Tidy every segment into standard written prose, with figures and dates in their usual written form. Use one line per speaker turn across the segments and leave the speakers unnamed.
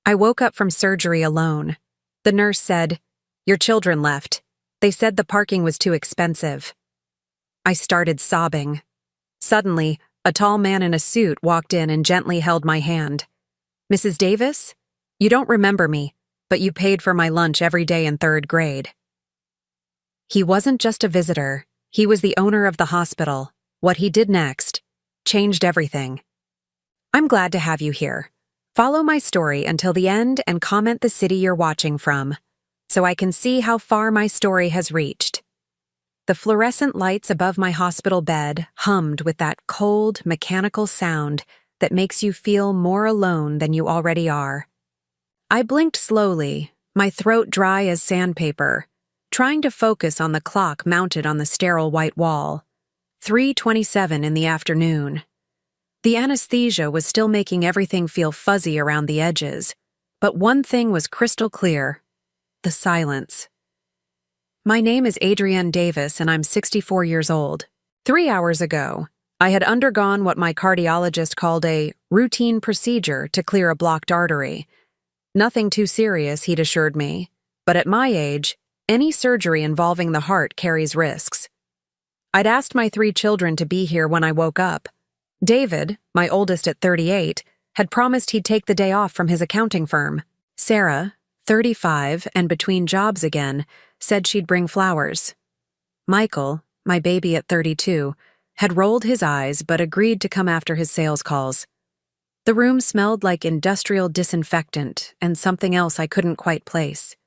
I woke up from surgery alone. The nurse said, "Your children left. They said the parking was too expensive." I started sobbing. Suddenly, a tall man in a suit walked in and gently held my hand. "Mrs. Davis? You don't remember me, but you paid for my lunch every day in 3rd grade." He wasn't just a visitor. He was the owner of the hospital. What he did next changed everything. I'm glad to have you here. Follow my story until the end and comment the city you're watching from, so I can see how far my story has reached. The fluorescent lights above my hospital bed hummed with that cold, mechanical sound that makes you feel more alone than you already are. I blinked slowly, my throat dry as sandpaper, trying to focus on the clock mounted on the sterile white wall. 3:27 in the afternoon. The anesthesia was still making everything feel fuzzy around the edges, but one thing was crystal clear: the silence. My name is Adrienne Davis, and I'm 64 years old. 3 hours ago, I had undergone what my cardiologist called a routine procedure to clear a blocked artery. Nothing too serious, he'd assured me, but at my age, any surgery involving the heart carries risks. I'd asked my 3 children to be here when I woke up. David, my oldest at 38, had promised he'd take the day off from his accounting firm. Sarah, 35 and between jobs again, said she'd bring flowers. Michael, my baby at 32, had rolled his eyes but agreed to come after his sales calls. The room smelled like industrial disinfectant and something else I couldn't quite place.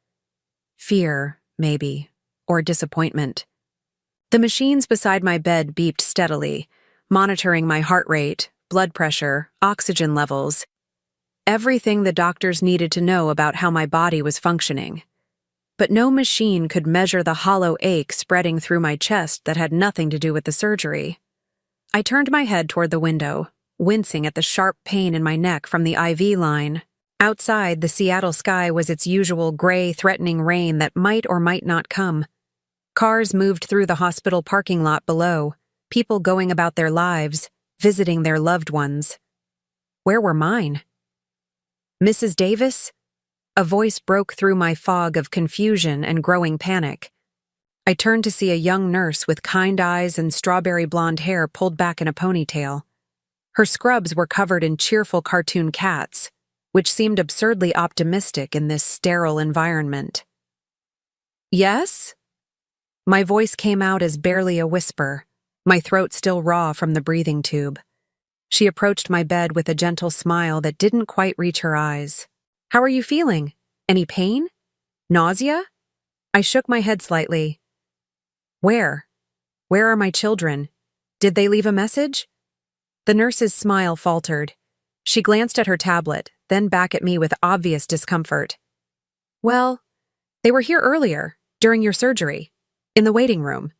Fear, maybe, or disappointment. The machines beside my bed beeped steadily, monitoring my heart rate, blood pressure, oxygen levels, everything the doctors needed to know about how my body was functioning. But no machine could measure the hollow ache spreading through my chest that had nothing to do with the surgery. I turned my head toward the window, wincing at the sharp pain in my neck from the IV line. Outside, the Seattle sky was its usual gray, threatening rain that might or might not come. Cars moved through the hospital parking lot below, people going about their lives, visiting their loved ones. Where were mine? "Mrs. Davis?" A voice broke through my fog of confusion and growing panic. I turned to see a young nurse with kind eyes and strawberry blonde hair pulled back in a ponytail. Her scrubs were covered in cheerful cartoon cats, which seemed absurdly optimistic in this sterile environment. "Yes?" My voice came out as barely a whisper, my throat still raw from the breathing tube. She approached my bed with a gentle smile that didn't quite reach her eyes. "How are you feeling? Any pain? Nausea?" I shook my head slightly. Where? Where are my children? Did they leave a message?" The nurse's smile faltered. She glanced at her tablet, then back at me with obvious discomfort. "Well, they were here earlier, during your surgery, in the waiting room.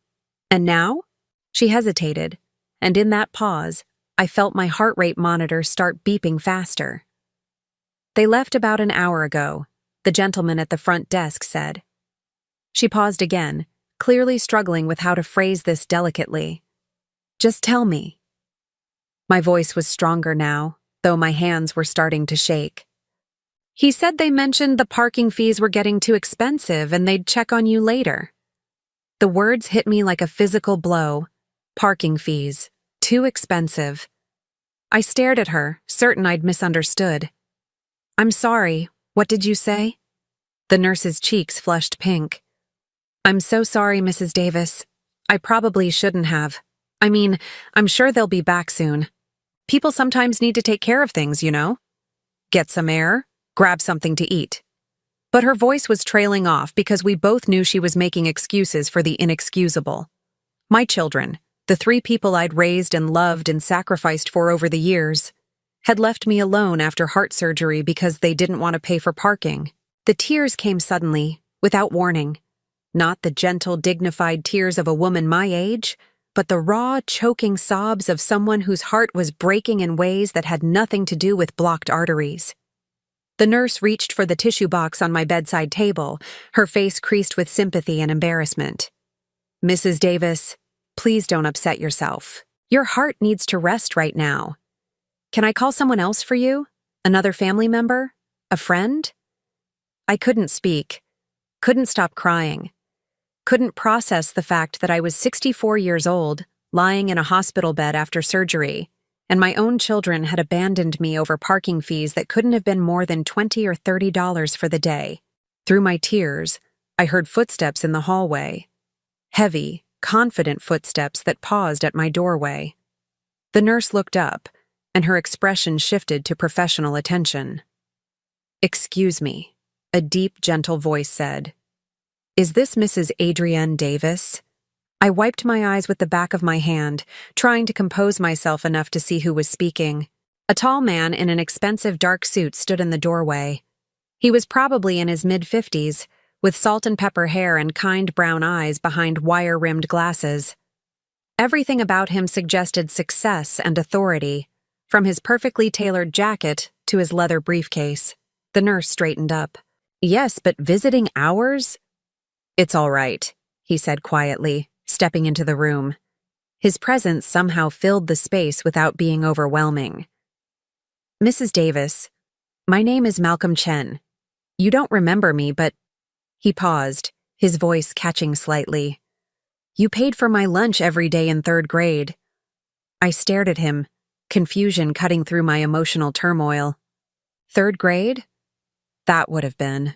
And now?" She hesitated, and in that pause, I felt my heart rate monitor start beeping faster. "They left about an hour ago," the gentleman at the front desk said. She paused again, clearly struggling with how to phrase this delicately. "Just tell me." My voice was stronger now, though my hands were starting to shake. "He said they mentioned the parking fees were getting too expensive and they'd check on you later." The words hit me like a physical blow. Parking fees. Too expensive. I stared at her, certain I'd misunderstood. "I'm sorry, what did you say?" The nurse's cheeks flushed pink. "I'm so sorry, Mrs. Davis. I probably shouldn't have. I mean, I'm sure they'll be back soon. People sometimes need to take care of things, you know? Get some air, grab something to eat." But her voice was trailing off because we both knew she was making excuses for the inexcusable. My children, the 3 people I'd raised and loved and sacrificed for over the years, had left me alone after heart surgery because they didn't want to pay for parking. The tears came suddenly, without warning. Not the gentle, dignified tears of a woman my age, but the raw, choking sobs of someone whose heart was breaking in ways that had nothing to do with blocked arteries. The nurse reached for the tissue box on my bedside table, her face creased with sympathy and embarrassment. "Mrs. Davis, please don't upset yourself. Your heart needs to rest right now. Can I call someone else for you? Another family member? A friend? I couldn't speak, couldn't stop crying, couldn't process the fact that I was 64 years old, lying in a hospital bed after surgery, and my own children had abandoned me over parking fees that couldn't have been more than $20 or $30 for the day. Through my tears, I heard footsteps in the hallway. Heavy, confident footsteps that paused at my doorway. The nurse looked up, and her expression shifted to professional attention. "Excuse me," a deep, gentle voice said. "Is this Mrs. Adrienne Davis?" I wiped my eyes with the back of my hand, trying to compose myself enough to see who was speaking. A tall man in an expensive dark suit stood in the doorway. He was probably in his mid-50s, with salt and pepper hair and kind brown eyes behind wire-rimmed glasses. Everything about him suggested success and authority, from his perfectly tailored jacket to his leather briefcase. The nurse straightened up. "Yes, but visiting hours?" "It's all right," he said quietly, stepping into the room. His presence somehow filled the space without being overwhelming. "Mrs. Davis, my name is Malcolm Chen. You don't remember me, but—" He paused, his voice catching slightly. "You paid for my lunch every day in 3rd grade." I stared at him, confusion cutting through my emotional turmoil. 3rd grade? That would have been.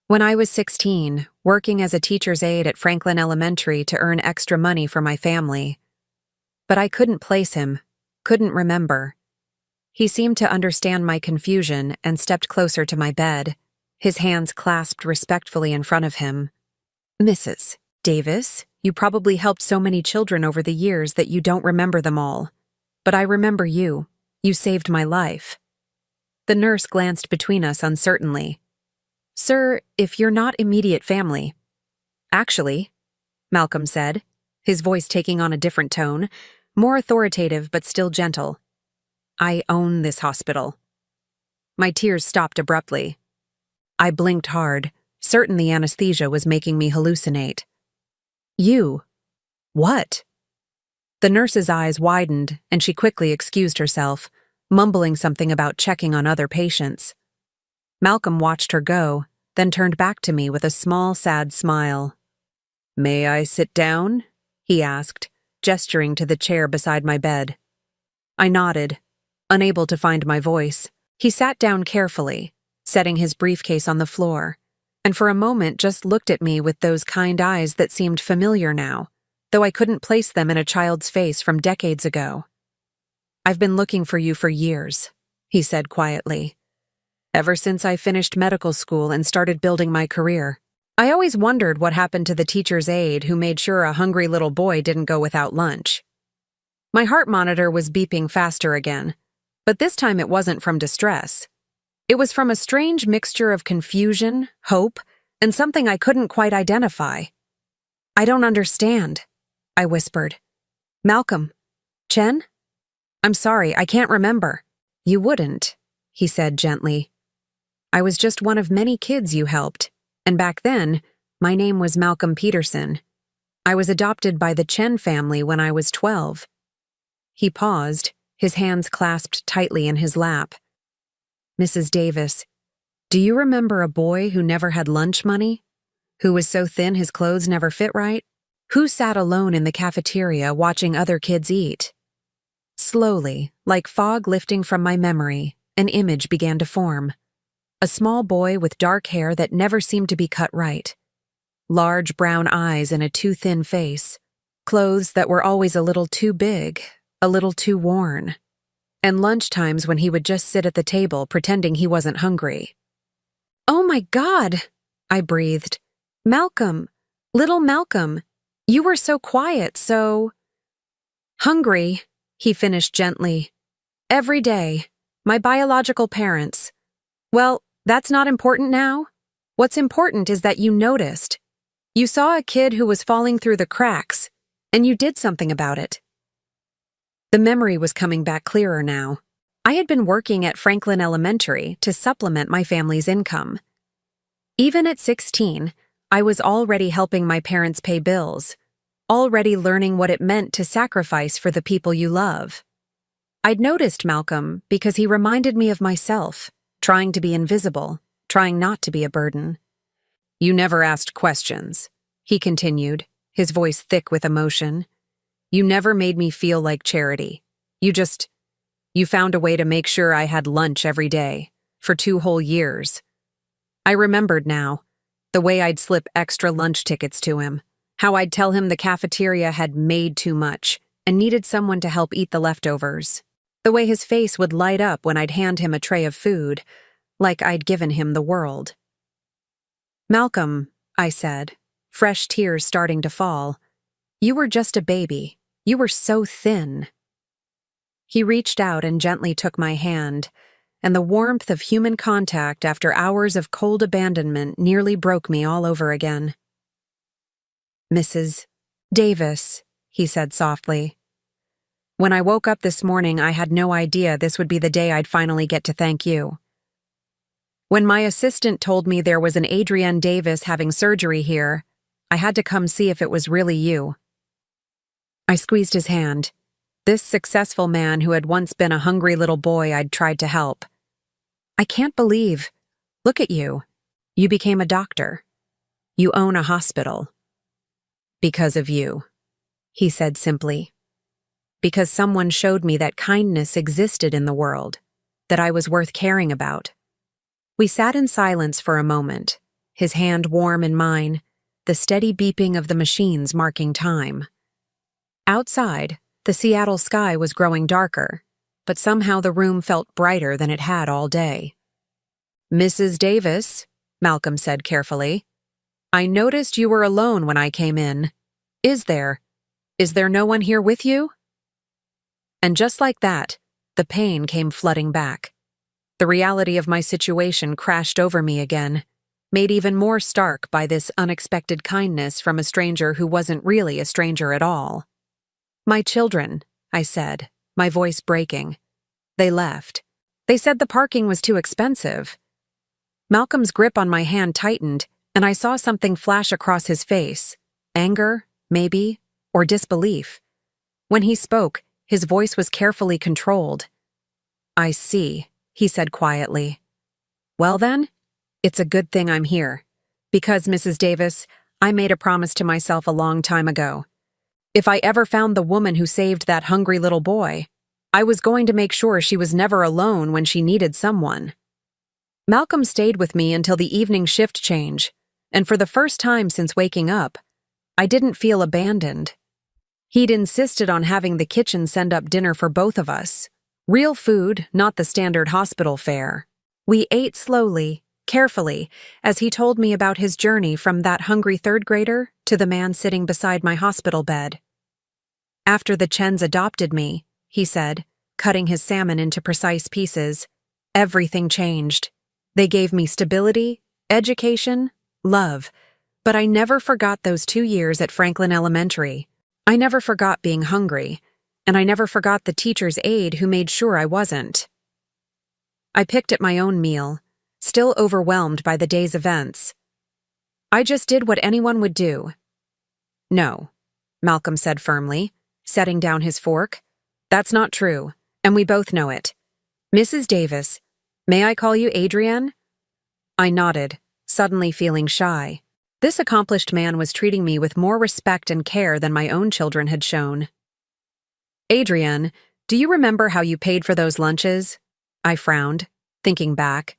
When I was 16, working as a teacher's aide at Franklin Elementary to earn extra money for my family. But I couldn't place him, couldn't remember. He seemed to understand my confusion and stepped closer to my bed, his hands clasped respectfully in front of him. "Mrs. Davis, you probably helped so many children over the years that you don't remember them all. But I remember you. You saved my life." The nurse glanced between us uncertainly. "Sir, if you're not immediate family—" "Actually," Malcolm said, his voice taking on a different tone, more authoritative but still gentle, "I own this hospital." My tears stopped abruptly. I blinked hard, certain the anesthesia was making me hallucinate. "You? What?" The nurse's eyes widened, and she quickly excused herself, mumbling something about checking on other patients. Malcolm watched her go, then turned back to me with a small, sad smile. "May I sit down?" he asked, gesturing to the chair beside my bed. I nodded, unable to find my voice. He sat down carefully, setting his briefcase on the floor, and for a moment just looked at me with those kind eyes that seemed familiar now, though I couldn't place them in a child's face from decades ago. "I've been looking for you for years," he said quietly. "Ever since I finished medical school and started building my career. I always wondered what happened to the teacher's aide who made sure a hungry little boy didn't go without lunch." My heart monitor was beeping faster again, but this time it wasn't from distress. It was from a strange mixture of confusion, hope, and something I couldn't quite identify. "I don't understand," I whispered. "Malcolm? Chen? I'm sorry, I can't remember." "You wouldn't," he said gently. "I was just one of many kids you helped, and back then, my name was Malcolm Peterson. I was adopted by the Chen family when I was 12. He paused, his hands clasped tightly in his lap. "Mrs. Davis, do you remember a boy who never had lunch money? Who was so thin his clothes never fit right? Who sat alone in the cafeteria watching other kids eat?" Slowly, like fog lifting from my memory, an image began to form. A small boy with dark hair that never seemed to be cut right. Large brown eyes and a too thin face. Clothes that were always a little too big, a little too worn. And lunchtimes when he would just sit at the table pretending he wasn't hungry. "Oh my God," I breathed. "Malcolm, little Malcolm, you were so quiet, so—" "Hungry," he finished gently. "Every day. My biological parents. Well, that's not important now. What's important is that you noticed. You saw a kid who was falling through the cracks, and you did something about it." The memory was coming back clearer now. I had been working at Franklin Elementary to supplement my family's income. Even at 16, I was already helping my parents pay bills, already learning what it meant to sacrifice for the people you love. I'd noticed Malcolm because he reminded me of myself, trying to be invisible, trying not to be a burden. You never asked questions, he continued, his voice thick with emotion. You never made me feel like charity. You found a way to make sure I had lunch every day, for 2 whole years. I remembered now, the way I'd slip extra lunch tickets to him, how I'd tell him the cafeteria had made too much and needed someone to help eat the leftovers. The way his face would light up when I'd hand him a tray of food, like I'd given him the world. Malcolm, I said, fresh tears starting to fall. You were just a baby. You were so thin. He reached out and gently took my hand, and the warmth of human contact after hours of cold abandonment nearly broke me all over again. Mrs. Davis, he said softly. When I woke up this morning, I had no idea this would be the day I'd finally get to thank you. When my assistant told me there was an Adrienne Davis having surgery here, I had to come see if it was really you. I squeezed his hand. This successful man who had once been a hungry little boy I'd tried to help. I can't believe. Look at you. You became a doctor. You own a hospital. Because of you, he said simply. Because someone showed me that kindness existed in the world, that I was worth caring about. We sat in silence for a moment, his hand warm in mine, the steady beeping of the machines marking time. Outside, the Seattle sky was growing darker, but somehow the room felt brighter than it had all day. Mrs. Davis, Malcolm said carefully, I noticed you were alone when I came in. Is there no one here with you? And just like that, the pain came flooding back. The reality of my situation crashed over me again, made even more stark by this unexpected kindness from a stranger who wasn't really a stranger at all. My children, I said, my voice breaking. They left. They said the parking was too expensive. Malcolm's grip on my hand tightened, and I saw something flash across his face. Anger, maybe, or disbelief. When he spoke, his voice was carefully controlled. I see, he said quietly. Well then, it's a good thing I'm here. Because, Mrs. Davis, I made a promise to myself a long time ago. If I ever found the woman who saved that hungry little boy, I was going to make sure she was never alone when she needed someone. Malcolm stayed with me until the evening shift change, and for the first time since waking up, I didn't feel abandoned. He'd insisted on having the kitchen send up dinner for both of us. Real food, not the standard hospital fare. We ate slowly, carefully, as he told me about his journey from that hungry third grader to the man sitting beside my hospital bed. After the Chens adopted me, he said, cutting his salmon into precise pieces, everything changed. They gave me stability, education, love, but I never forgot those 2 years at Franklin Elementary. I never forgot being hungry, and I never forgot the teacher's aide who made sure I wasn't. I picked at my own meal, still overwhelmed by the day's events. I just did what anyone would do. No, Malcolm said firmly, setting down his fork. That's not true, and we both know it. Mrs. Davis, may I call you Adrienne? I nodded, suddenly feeling shy. This accomplished man was treating me with more respect and care than my own children had shown. Adrienne, do you remember how you paid for those lunches? I frowned, thinking back.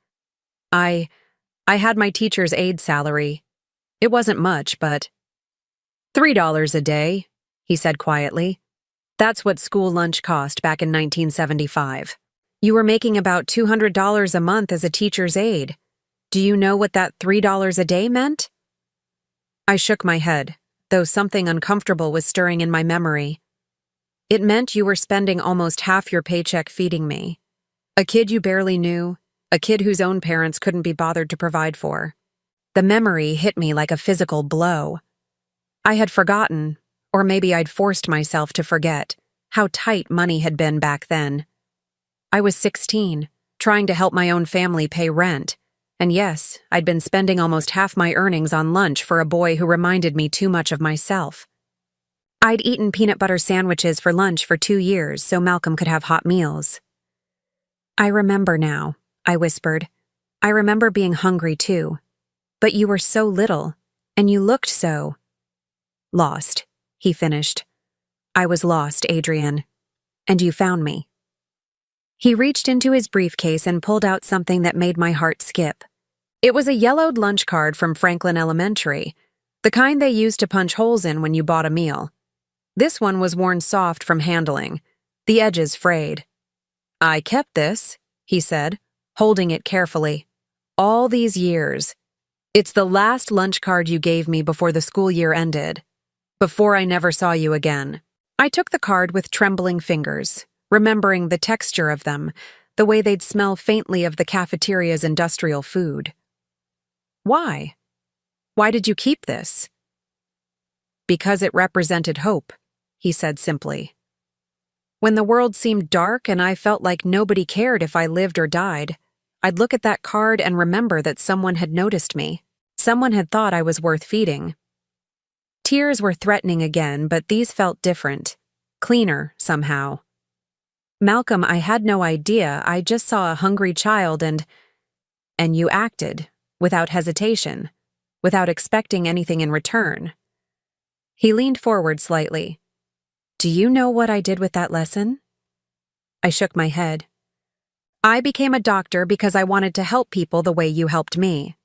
I had my teacher's aide salary. It wasn't much, but $3 a day, he said quietly. That's what school lunch cost back in 1975. You were making about $200 a month as a teacher's aide. Do you know what that $3 a day meant? I shook my head, though something uncomfortable was stirring in my memory. It meant you were spending almost half your paycheck feeding me. A kid you barely knew, a kid whose own parents couldn't be bothered to provide for. The memory hit me like a physical blow. I had forgotten, or maybe I'd forced myself to forget, how tight money had been back then. I was 16, trying to help my own family pay rent. And yes, I'd been spending almost half my earnings on lunch for a boy who reminded me too much of myself. I'd eaten peanut butter sandwiches for lunch for 2 years so Malcolm could have hot meals. I remember now, I whispered, I remember being hungry too. But you were so little, and you looked so lost, he finished. I was lost, Adrian. And you found me. He reached into his briefcase and pulled out something that made my heart skip. It was a yellowed lunch card from Franklin Elementary, the kind they used to punch holes in when you bought a meal. This one was worn soft from handling, the edges frayed. I kept this, he said, holding it carefully. All these years. It's the last lunch card you gave me before the school year ended, before I never saw you again. I took the card with trembling fingers, remembering the texture of them, the way they'd smell faintly of the cafeteria's industrial food. Why? Why did you keep this? Because it represented hope, he said simply. When the world seemed dark and I felt like nobody cared if I lived or died, I'd look at that card and remember that someone had noticed me. Someone had thought I was worth feeding. Tears were threatening again, but these felt different, cleaner somehow. Malcolm, I had no idea. I just saw a hungry child and you acted, without hesitation, without expecting anything in return. He leaned forward slightly. Do you know what I did with that lesson? I shook my head. I became a doctor because I wanted to help people the way you helped me.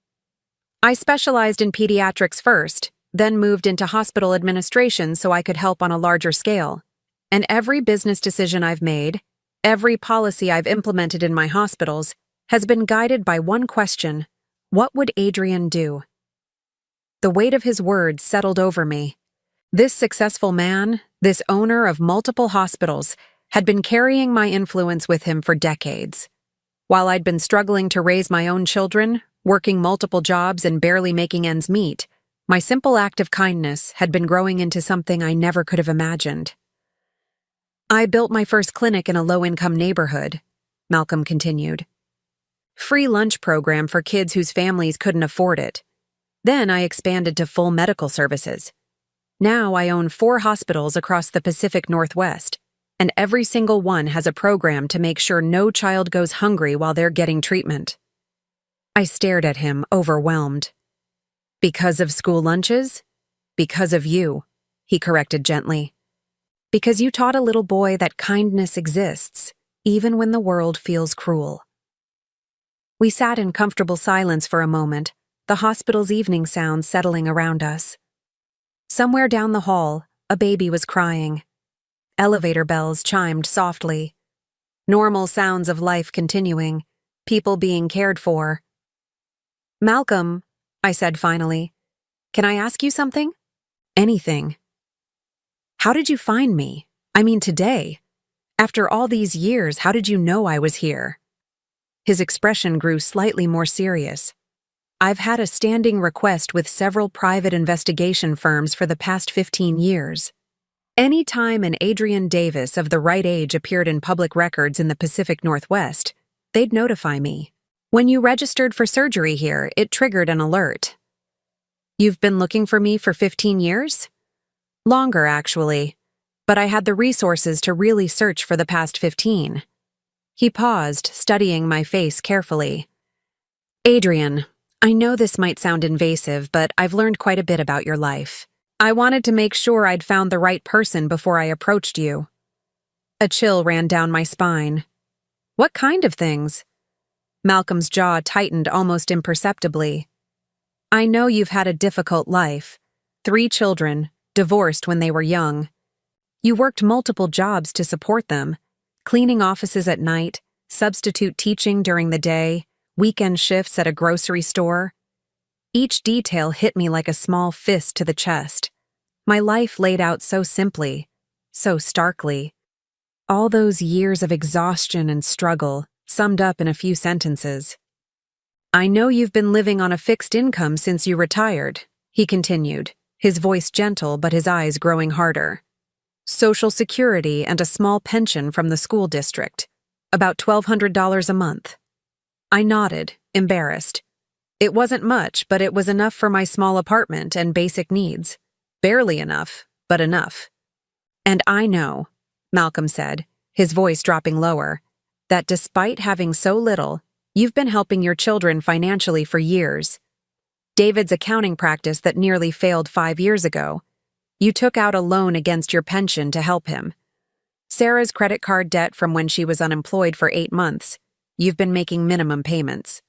I specialized in pediatrics first, then moved into hospital administration so I could help on a larger scale. And every business decision I've made, every policy I've implemented in my hospitals, has been guided by one question: what would Adrian do? The weight of his words settled over me. This successful man, this owner of multiple hospitals, had been carrying my influence with him for decades. While I'd been struggling to raise my own children, working multiple jobs and barely making ends meet, my simple act of kindness had been growing into something I never could have imagined. I built my first clinic in a low-income neighborhood, Malcolm continued. Free lunch program for kids whose families couldn't afford it. Then I expanded to full medical services. Now I own 4 hospitals across the Pacific Northwest, and every single one has a program to make sure no child goes hungry while they're getting treatment. I stared at him, overwhelmed. Because of school lunches? Because of you, he corrected gently. Because you taught a little boy that kindness exists, even when the world feels cruel. We sat in comfortable silence for a moment, the hospital's evening sounds settling around us. Somewhere down the hall, a baby was crying. Elevator bells chimed softly. Normal sounds of life continuing, people being cared for. Malcolm, I said finally, can I ask you something? Anything. How did you find me? I mean today. After all these years, how did you know I was here? His expression grew slightly more serious. I've had a standing request with several private investigation firms for the past 15 years. Any time an Adrian Davis of the right age appeared in public records in the Pacific Northwest, they'd notify me. When you registered for surgery here, it triggered an alert. You've been looking for me for 15 years? Longer, actually, but I had the resources to really search for the past 15. He paused, studying my face carefully. Adrian, I know this might sound invasive, but I've learned quite a bit about your life. I wanted to make sure I'd found the right person before I approached you. A chill ran down my spine. What kind of things? Malcolm's jaw tightened almost imperceptibly. I know you've had a difficult life. 3 children, divorced when they were young. You worked multiple jobs to support them, cleaning offices at night, substitute teaching during the day, weekend shifts at a grocery store. Each detail hit me like a small fist to the chest. My life laid out so simply, so starkly. All those years of exhaustion and struggle, summed up in a few sentences. I know you've been living on a fixed income since you retired, he continued, his voice gentle but his eyes growing harder. Social Security and a small pension from the school district, about $1,200 a month. I nodded, embarrassed. It wasn't much, but it was enough for my small apartment and basic needs. Barely enough, but enough. And I know, Malcolm said, his voice dropping lower, that despite having so little, You've been helping your children financially for years. David's accounting practice that nearly failed 5 years ago. You took out a loan against your pension to help him. Sarah's credit card debt from when she was unemployed for 8 months. You've been making minimum payments.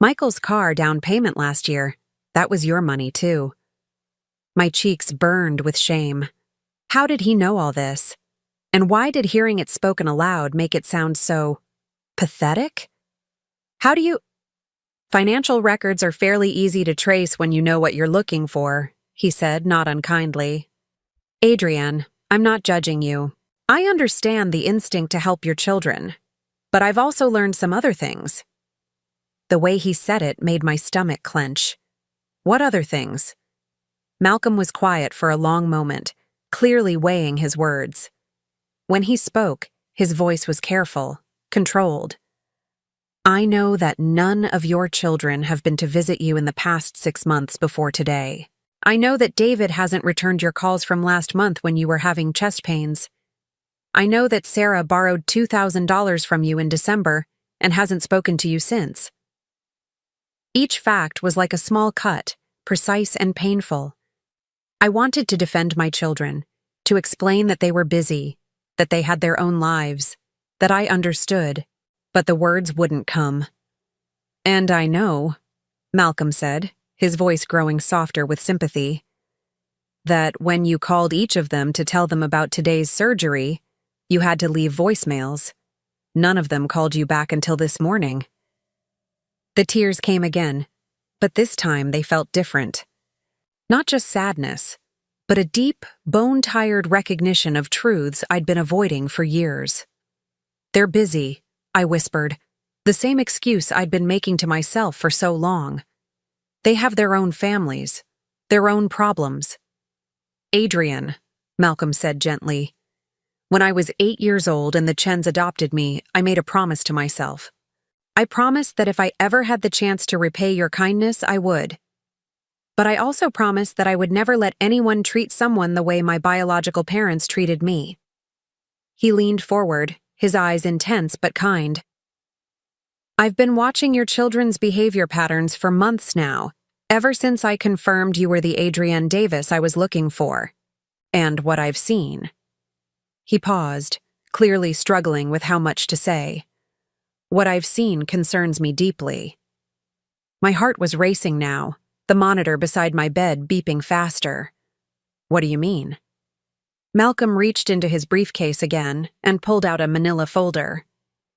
Michael's car down payment last year. That was your money, too. My cheeks burned with shame. How did he know all this? And why did hearing it spoken aloud make it sound so pathetic? How do you... Financial records are fairly easy to trace when you know what you're looking for, he said, not unkindly. Adrienne, I'm not judging you. I understand the instinct to help your children, but I've also learned some other things. The way he said it made my stomach clench. What other things? Malcolm was quiet for a long moment, clearly weighing his words. When he spoke, his voice was careful, controlled. I know that none of your children have been to visit you in the past 6 months before today. I know that David hasn't returned your calls from last month when you were having chest pains. I know that Sarah borrowed $2,000 from you in December and hasn't spoken to you since. Each fact was like a small cut, precise and painful. I wanted to defend my children, to explain that they were busy, that they had their own lives, that I understood, but the words wouldn't come. And I know, Malcolm said, his voice growing softer with sympathy, that when you called each of them to tell them about today's surgery, you had to leave voicemails. None of them called you back until this morning. The tears came again, but this time they felt different. Not just sadness, but a deep, bone-tired recognition of truths I'd been avoiding for years. They're busy, I whispered, the same excuse I'd been making to myself for so long. They have their own families, their own problems. Adrienne, Malcolm said gently. When I was 8 years old and the Chens adopted me, I made a promise to myself. I promised that if I ever had the chance to repay your kindness, I would. But I also promised that I would never let anyone treat someone the way my biological parents treated me. He leaned forward, his eyes intense but kind. I've been watching your children's behavior patterns for months now, ever since I confirmed you were the Adrienne Davis I was looking for. And what I've seen. He paused, clearly struggling with how much to say. What I've seen concerns me deeply. My heart was racing now, the monitor beside my bed beeping faster. What do you mean? Malcolm reached into his briefcase again and pulled out a manila folder.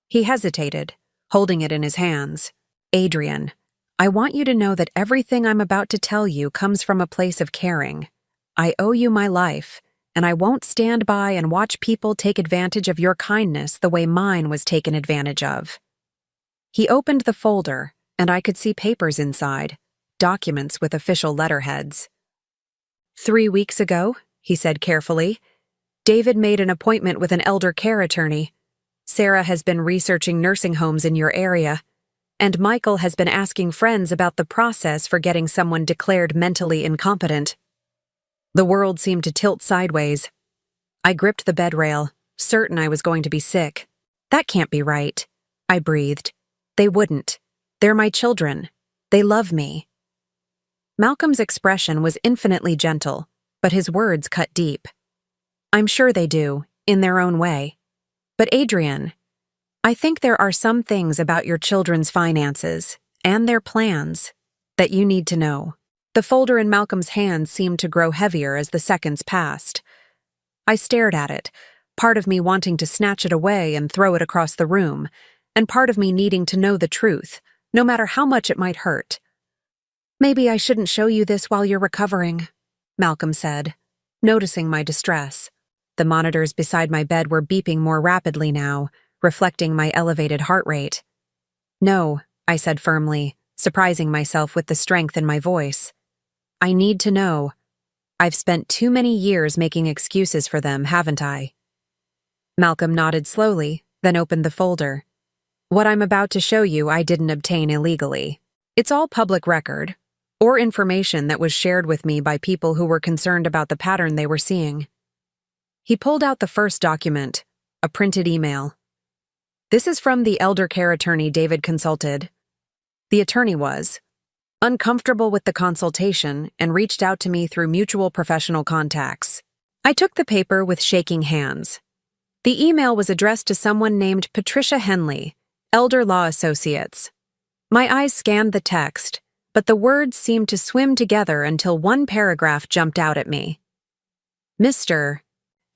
He hesitated, holding it in his hands. Adrienne, I want you to know that everything I'm about to tell you comes from a place of caring. I owe you my life, and I won't stand by and watch people take advantage of your kindness the way mine was taken advantage of. He opened the folder, and I could see papers inside, documents with official letterheads. 3 weeks ago, he said carefully, David made an appointment with an elder care attorney. Sarah has been researching nursing homes in your area, and Michael has been asking friends about the process for getting someone declared mentally incompetent. The world seemed to tilt sideways. I gripped the bed rail, certain I was going to be sick. That can't be right, I breathed. They wouldn't. They're my children. They love me. Malcolm's expression was infinitely gentle, but his words cut deep. I'm sure they do, in their own way. But Adrienne, I think there are some things about your children's finances, and their plans, that you need to know. The folder in Malcolm's hand seemed to grow heavier as the seconds passed. I stared at it, part of me wanting to snatch it away and throw it across the room, and part of me needing to know the truth, no matter how much it might hurt. Maybe I shouldn't show you this while you're recovering, Malcolm said, noticing my distress. The monitors beside my bed were beeping more rapidly now, reflecting my elevated heart rate. No, I said firmly, surprising myself with the strength in my voice. I need to know. I've spent too many years making excuses for them, haven't I? Malcolm nodded slowly, then opened the folder. What I'm about to show you I didn't obtain illegally. It's all public record, or information that was shared with me by people who were concerned about the pattern they were seeing. He pulled out the first document, a printed email. This is from the elder care attorney David consulted. The attorney was uncomfortable with the consultation and reached out to me through mutual professional contacts. I took the paper with shaking hands. The email was addressed to someone named Patricia Henley, Elder Law Associates. My eyes scanned the text, but the words seemed to swim together until one paragraph jumped out at me. Mr.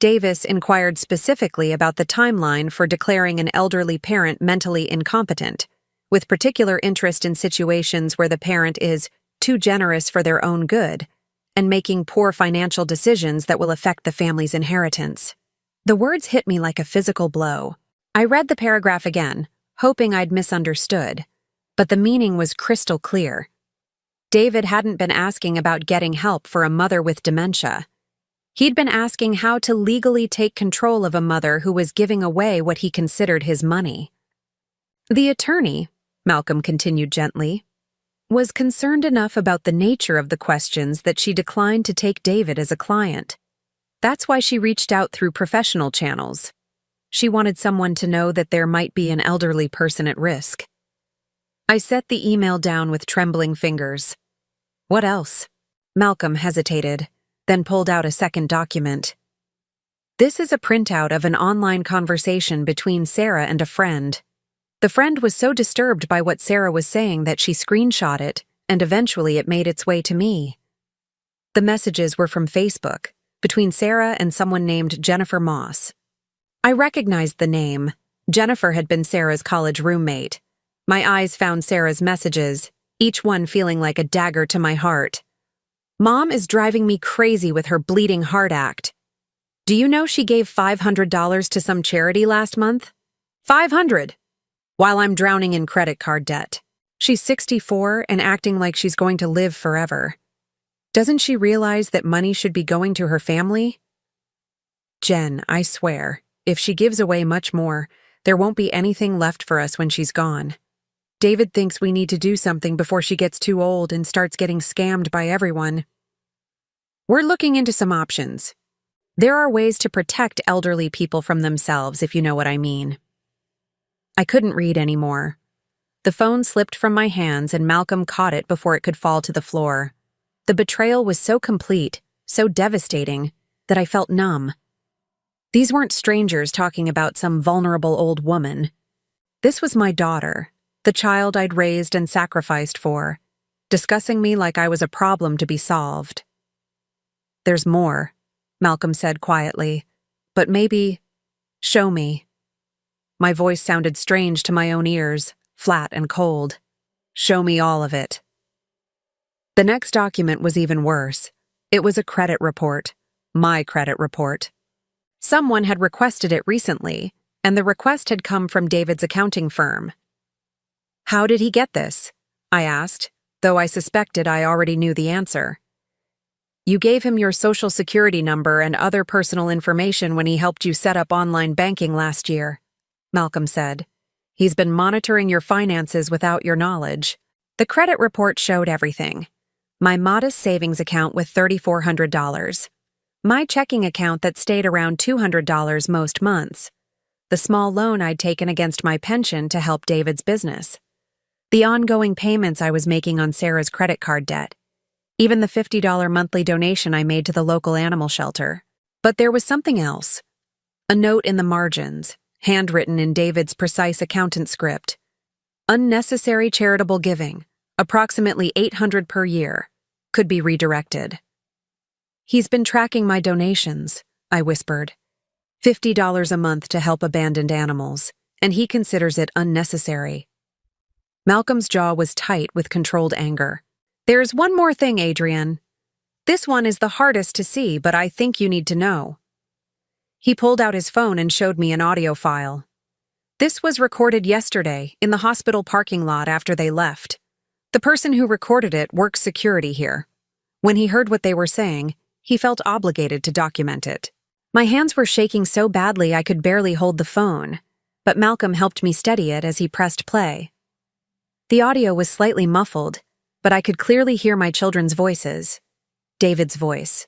Davis inquired specifically about the timeline for declaring an elderly parent mentally incompetent, with particular interest in situations where the parent is too generous for their own good and making poor financial decisions that will affect the family's inheritance. The words hit me like a physical blow. I read the paragraph again, hoping I'd misunderstood, but the meaning was crystal clear. David hadn't been asking about getting help for a mother with dementia. He'd been asking how to legally take control of a mother who was giving away what he considered his money. The attorney, Malcolm continued gently, was concerned enough about the nature of the questions that she declined to take David as a client. That's why she reached out through professional channels. She wanted someone to know that there might be an elderly person at risk. I set the email down with trembling fingers. What else? Malcolm hesitated, then pulled out a second document. This is a printout of an online conversation between Sarah and a friend. The friend was so disturbed by what Sarah was saying that she screenshot it, and eventually it made its way to me. The messages were from Facebook, between Sarah and someone named Jennifer Moss. I recognized the name. Jennifer had been Sarah's college roommate. My eyes found Sarah's messages, each one feeling like a dagger to my heart. Mom is driving me crazy with her bleeding heart act. Do you know she gave $500 to some charity last month? $500! While I'm drowning in credit card debt. She's 64 and acting like she's going to live forever. Doesn't she realize that money should be going to her family? Jen, I swear, if she gives away much more, there won't be anything left for us when she's gone. David thinks we need to do something before she gets too old and starts getting scammed by everyone. We're looking into some options. There are ways to protect elderly people from themselves, if you know what I mean. I couldn't read anymore. The phone slipped from my hands and Malcolm caught it before it could fall to the floor. The betrayal was so complete, so devastating, that I felt numb. These weren't strangers talking about some vulnerable old woman. This was my daughter, the child I'd raised and sacrificed for, discussing me like I was a problem to be solved. There's more, Malcolm said quietly, but maybe, show me. My voice sounded strange to my own ears, flat and cold. Show me all of it. The next document was even worse. It was a credit report, my credit report. Someone had requested it recently, and the request had come from David's accounting firm. How did he get this? I asked, though I suspected I already knew the answer. You gave him your social security number and other personal information when he helped you set up online banking last year, Malcolm said. He's been monitoring your finances without your knowledge. The credit report showed everything. My modest savings account with $3,400. My checking account that stayed around $200 most months. The small loan I'd taken against my pension to help David's business. The ongoing payments I was making on Sarah's credit card debt. Even the $50 monthly donation I made to the local animal shelter. But there was something else. A note in the margins, handwritten in David's precise accountant script. Unnecessary charitable giving, approximately $800 per year, could be redirected. He's been tracking my donations, I whispered. $50 a month to help abandoned animals, and he considers it unnecessary. Malcolm's jaw was tight with controlled anger. There's one more thing, Adrian. This one is the hardest to see, but I think you need to know. He pulled out his phone and showed me an audio file. This was recorded yesterday in the hospital parking lot after they left. The person who recorded it works security here. When he heard what they were saying, he felt obligated to document it. My hands were shaking so badly I could barely hold the phone, but Malcolm helped me steady it as he pressed play. The audio was slightly muffled, but I could clearly hear my children's voices. David's voice.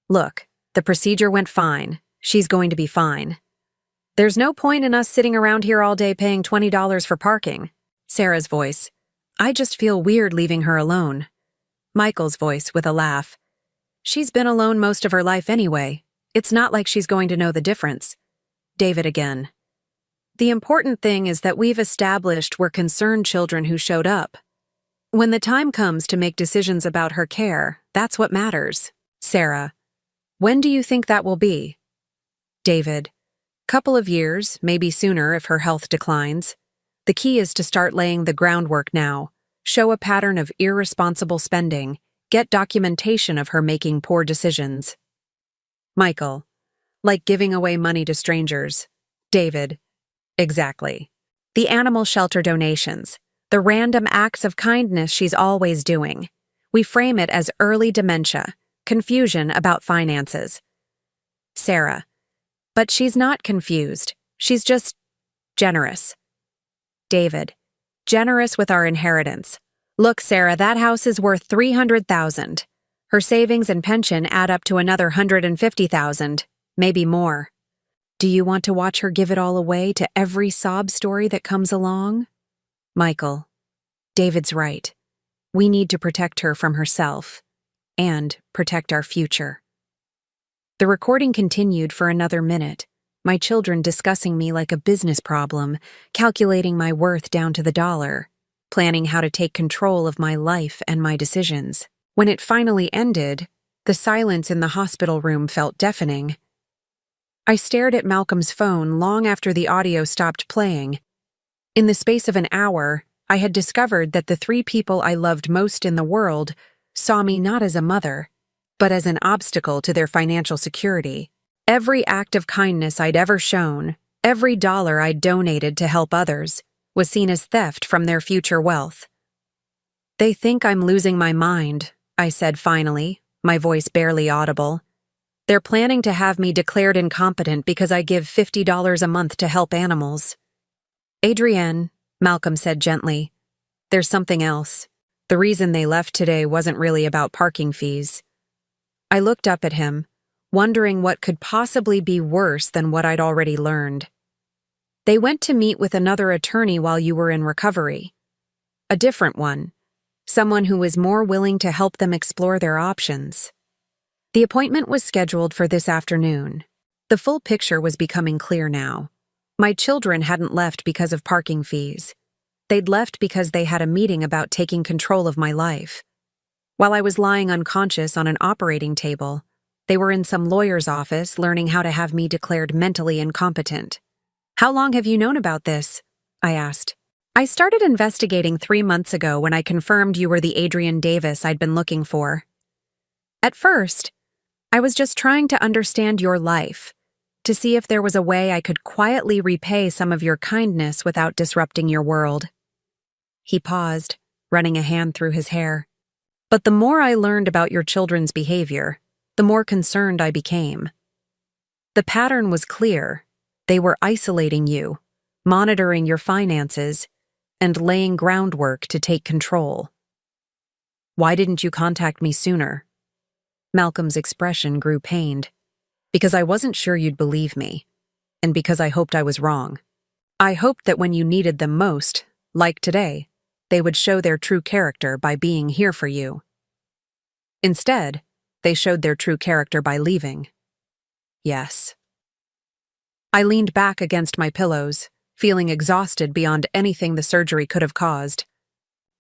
Look, the procedure went fine. She's going to be fine. There's no point in us sitting around here all day paying $20 for parking. Sarah's voice. I just feel weird leaving her alone. Michael's voice with a laugh. She's been alone most of her life anyway. It's not like she's going to know the difference. David again. The important thing is that we've established we're concerned children who showed up. When the time comes to make decisions about her care, that's what matters. Sarah. When do you think that will be? David. Couple of years, maybe sooner if her health declines. The key is to start laying the groundwork now, show a pattern of irresponsible spending, get documentation of her making poor decisions. Michael. Like giving away money to strangers. David. Exactly. The animal shelter donations, the random acts of kindness she's always doing. We frame it as early dementia, confusion about finances. Sarah. But she's not confused. She's just generous. David. Generous with our inheritance. Look, Sarah, that house is worth $300,000. Her savings and pension add up to another $150,000, maybe more. Do you want to watch her give it all away to every sob story that comes along? Michael. David's right. We need to protect her from herself and protect our future. The recording continued for another minute, my children discussing me like a business problem, calculating my worth down to the dollar, planning how to take control of my life and my decisions. When it finally ended, the silence in the hospital room felt deafening. I stared at Malcolm's phone long after the audio stopped playing. In the space of an hour, I had discovered that the 3 people I loved most in the world saw me not as a mother, but as an obstacle to their financial security. Every act of kindness I'd ever shown, every dollar I'd donated to help others, was seen as theft from their future wealth. They think I'm losing my mind, I said finally, my voice barely audible. They're planning to have me declared incompetent because I give $50 a month to help animals. Adrienne, Malcolm said gently, there's something else. The reason they left today wasn't really about parking fees. I looked up at him, wondering what could possibly be worse than what I'd already learned. They went to meet with another attorney while you were in recovery. A different one. Someone who was more willing to help them explore their options. The appointment was scheduled for this afternoon. The full picture was becoming clear now. My children hadn't left because of parking fees. They'd left because they had a meeting about taking control of my life. While I was lying unconscious on an operating table, they were in some lawyer's office learning how to have me declared mentally incompetent. How long have you known about this? I asked. I started investigating 3 months ago when I confirmed you were the Adrienne Davis I'd been looking for. At first, I was just trying to understand your life, to see if there was a way I could quietly repay some of your kindness without disrupting your world. He paused, running a hand through his hair. But the more I learned about your children's behavior, the more concerned I became. The pattern was clear. They were isolating you, monitoring your finances, and laying groundwork to take control. Why didn't you contact me sooner? Malcolm's expression grew pained. Because I wasn't sure you'd believe me, and because I hoped I was wrong. I hoped that when you needed them most, like today, they would show their true character by being here for you. Instead, they showed their true character by leaving. Yes. I leaned back against my pillows, feeling exhausted beyond anything the surgery could have caused.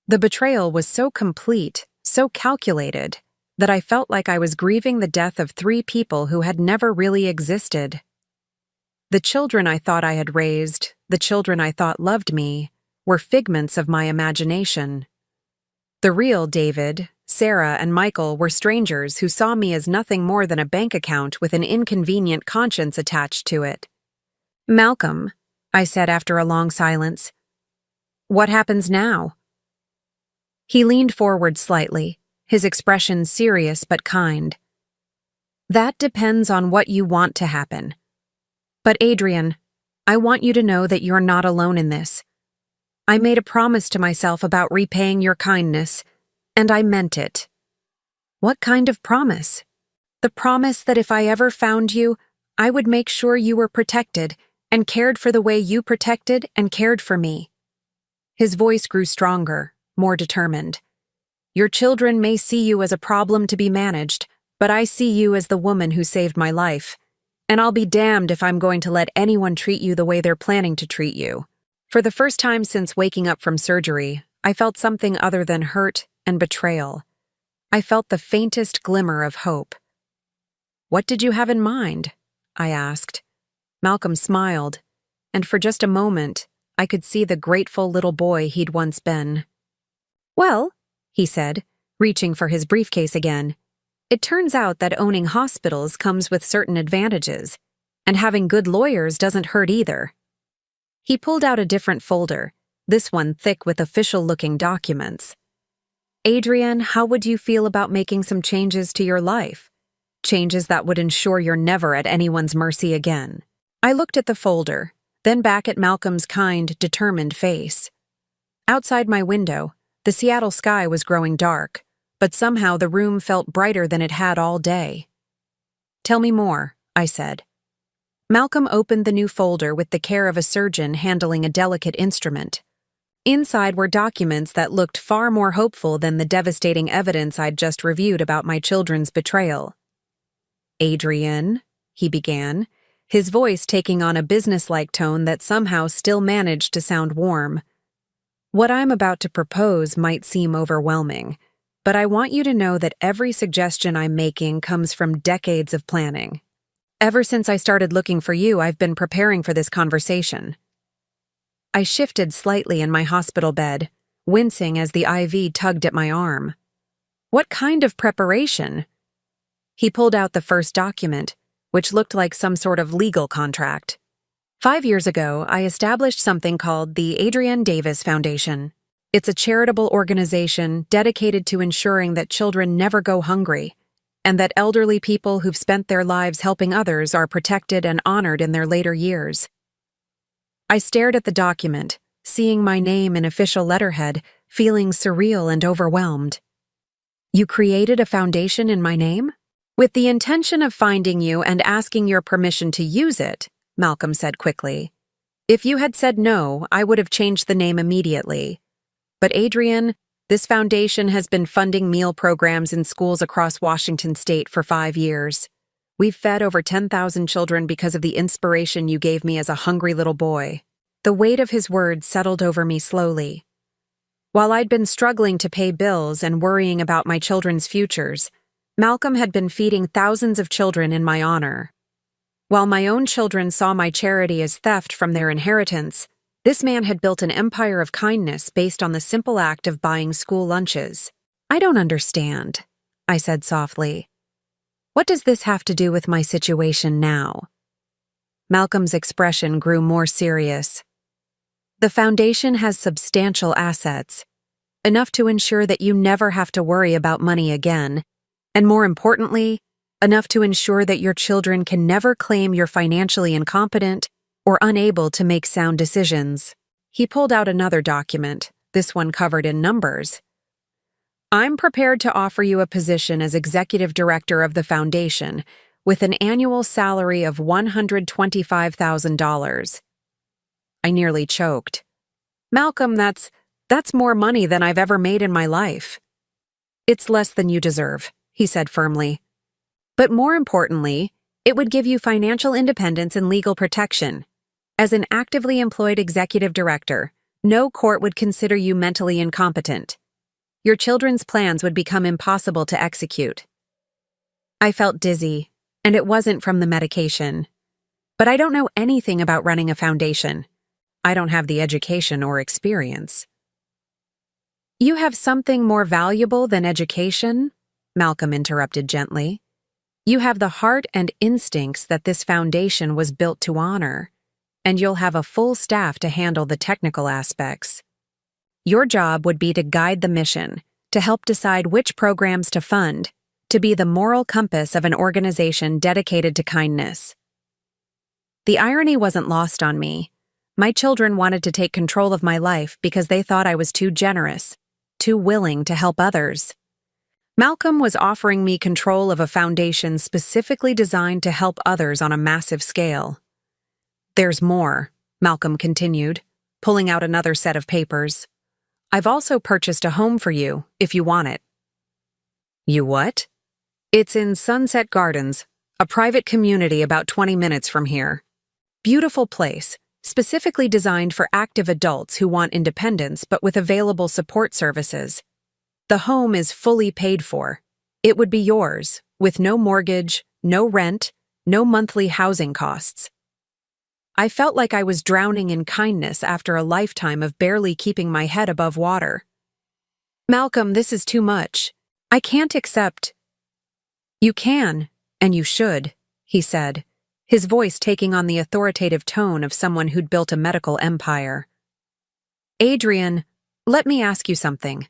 The betrayal was so complete, so calculated, that I felt like I was grieving the death of 3 people who had never really existed. The children I thought I had raised, the children I thought loved me, were figments of my imagination. The real David, Sarah, and Michael were strangers who saw me as nothing more than a bank account with an inconvenient conscience attached to it. Malcolm, I said after a long silence, what happens now? He leaned forward slightly, his expression serious but kind. That depends on what you want to happen. But Adrienne, I want you to know that you're not alone in this. I made a promise to myself about repaying your kindness, and I meant it. What kind of promise? The promise that if I ever found you, I would make sure you were protected and cared for the way you protected and cared for me." His voice grew stronger, more determined. "Your children may see you as a problem to be managed, but I see you as the woman who saved my life. And I'll be damned if I'm going to let anyone treat you the way they're planning to treat you." For the first time since waking up from surgery, I felt something other than hurt and betrayal. I felt the faintest glimmer of hope. "What did you have in mind?" I asked. Malcolm smiled, and for just a moment, I could see the grateful little boy he'd once been. "Well," he said, reaching for his briefcase again, "it turns out that owning hospitals comes with certain advantages, and having good lawyers doesn't hurt either." He pulled out a different folder, this one thick with official-looking documents. "Adrienne, how would you feel about making some changes to your life? Changes that would ensure you're never at anyone's mercy again." I looked at the folder, then back at Malcolm's kind, determined face. Outside my window, the Seattle sky was growing dark, but somehow the room felt brighter than it had all day. "Tell me more," I said. Malcolm opened the new folder with the care of a surgeon handling a delicate instrument. Inside were documents that looked far more hopeful than the devastating evidence I'd just reviewed about my children's betrayal. "Adrienne," he began, his voice taking on a businesslike tone that somehow still managed to sound warm. "What I'm about to propose might seem overwhelming, but I want you to know that every suggestion I'm making comes from decades of planning. Ever since I started looking for you, I've been preparing for this conversation." I shifted slightly in my hospital bed, wincing as the IV tugged at my arm. "What kind of preparation?" He pulled out the first document, which looked like some sort of legal contract. 5 years ago, I established something called the Adrienne Davis Foundation. It's a charitable organization dedicated to ensuring that children never go hungry, and that elderly people who've spent their lives helping others are protected and honored in their later years. I stared at the document, seeing my name in official letterhead, feeling surreal and overwhelmed. "You created a foundation in my name?" "With the intention of finding you and asking your permission to use it," Malcolm said quickly. "If you had said no, I would have changed the name immediately. But Adrienne, this foundation has been funding meal programs in schools across Washington state for 5 years. We've fed over 10,000 children because of the inspiration you gave me as a hungry little boy." The weight of his words settled over me slowly. While I'd been struggling to pay bills and worrying about my children's futures, Malcolm had been feeding thousands of children in my honor. While my own children saw my charity as theft from their inheritance, this man had built an empire of kindness based on the simple act of buying school lunches. "I don't understand," I said softly. "What does this have to do with my situation now?" Malcolm's expression grew more serious. "The foundation has substantial assets, enough to ensure that you never have to worry about money again, and more importantly, enough to ensure that your children can never claim you're financially incompetent or unable to make sound decisions." He pulled out another document, this one covered in numbers. "I'm prepared to offer you a position as executive director of the foundation with an annual salary of $125,000. I nearly choked. "Malcolm, that's more money than I've ever made in my life." "It's less than you deserve," he said firmly. "But more importantly, it would give you financial independence and legal protection. As an actively employed executive director, no court would consider you mentally incompetent. Your children's plans would become impossible to execute." I felt dizzy, and it wasn't from the medication. But I don't know anything about running a foundation. I don't have the education or experience. "You have something more valuable than education," Malcolm interrupted gently. "You have the heart and instincts that this foundation was built to honor, and you'll have a full staff to handle the technical aspects. Your job would be to guide the mission, to help decide which programs to fund, to be the moral compass of an organization dedicated to kindness." The irony wasn't lost on me. My children wanted to take control of my life because they thought I was too generous, too willing to help others. Malcolm was offering me control of a foundation specifically designed to help others on a massive scale. There's more, Malcolm continued, pulling out another set of papers. I've also purchased a home for you, if you want it. You what? It's in Sunset Gardens, a private community about 20 minutes from here. Beautiful place, specifically designed for active adults who want independence but with available support services. The home is fully paid for. It would be yours, with no mortgage, no rent, no monthly housing costs. I felt like I was drowning in kindness after a lifetime of barely keeping my head above water. Malcolm, this is too much. I can't accept. You can, and you should, he said, his voice taking on the authoritative tone of someone who'd built a medical empire. Adrian, let me ask you something.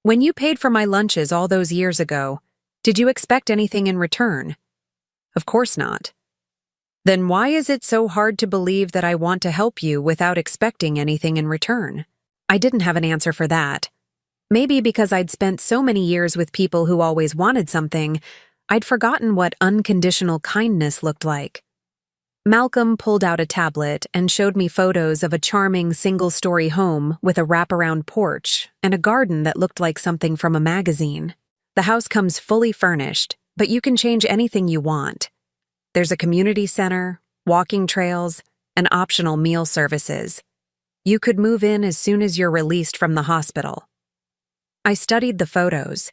When you paid for my lunches all those years ago, did you expect anything in return? Of course not. Then why is it so hard to believe that I want to help you without expecting anything in return? I didn't have an answer for that. Maybe because I'd spent so many years with people who always wanted something, I'd forgotten what unconditional kindness looked like. Malcolm pulled out a tablet and showed me photos of a charming single-story home with a wraparound porch and a garden that looked like something from a magazine. The house comes fully furnished, but you can change anything you want. There's a community center, walking trails, and optional meal services. You could move in as soon as you're released from the hospital. I studied the photos,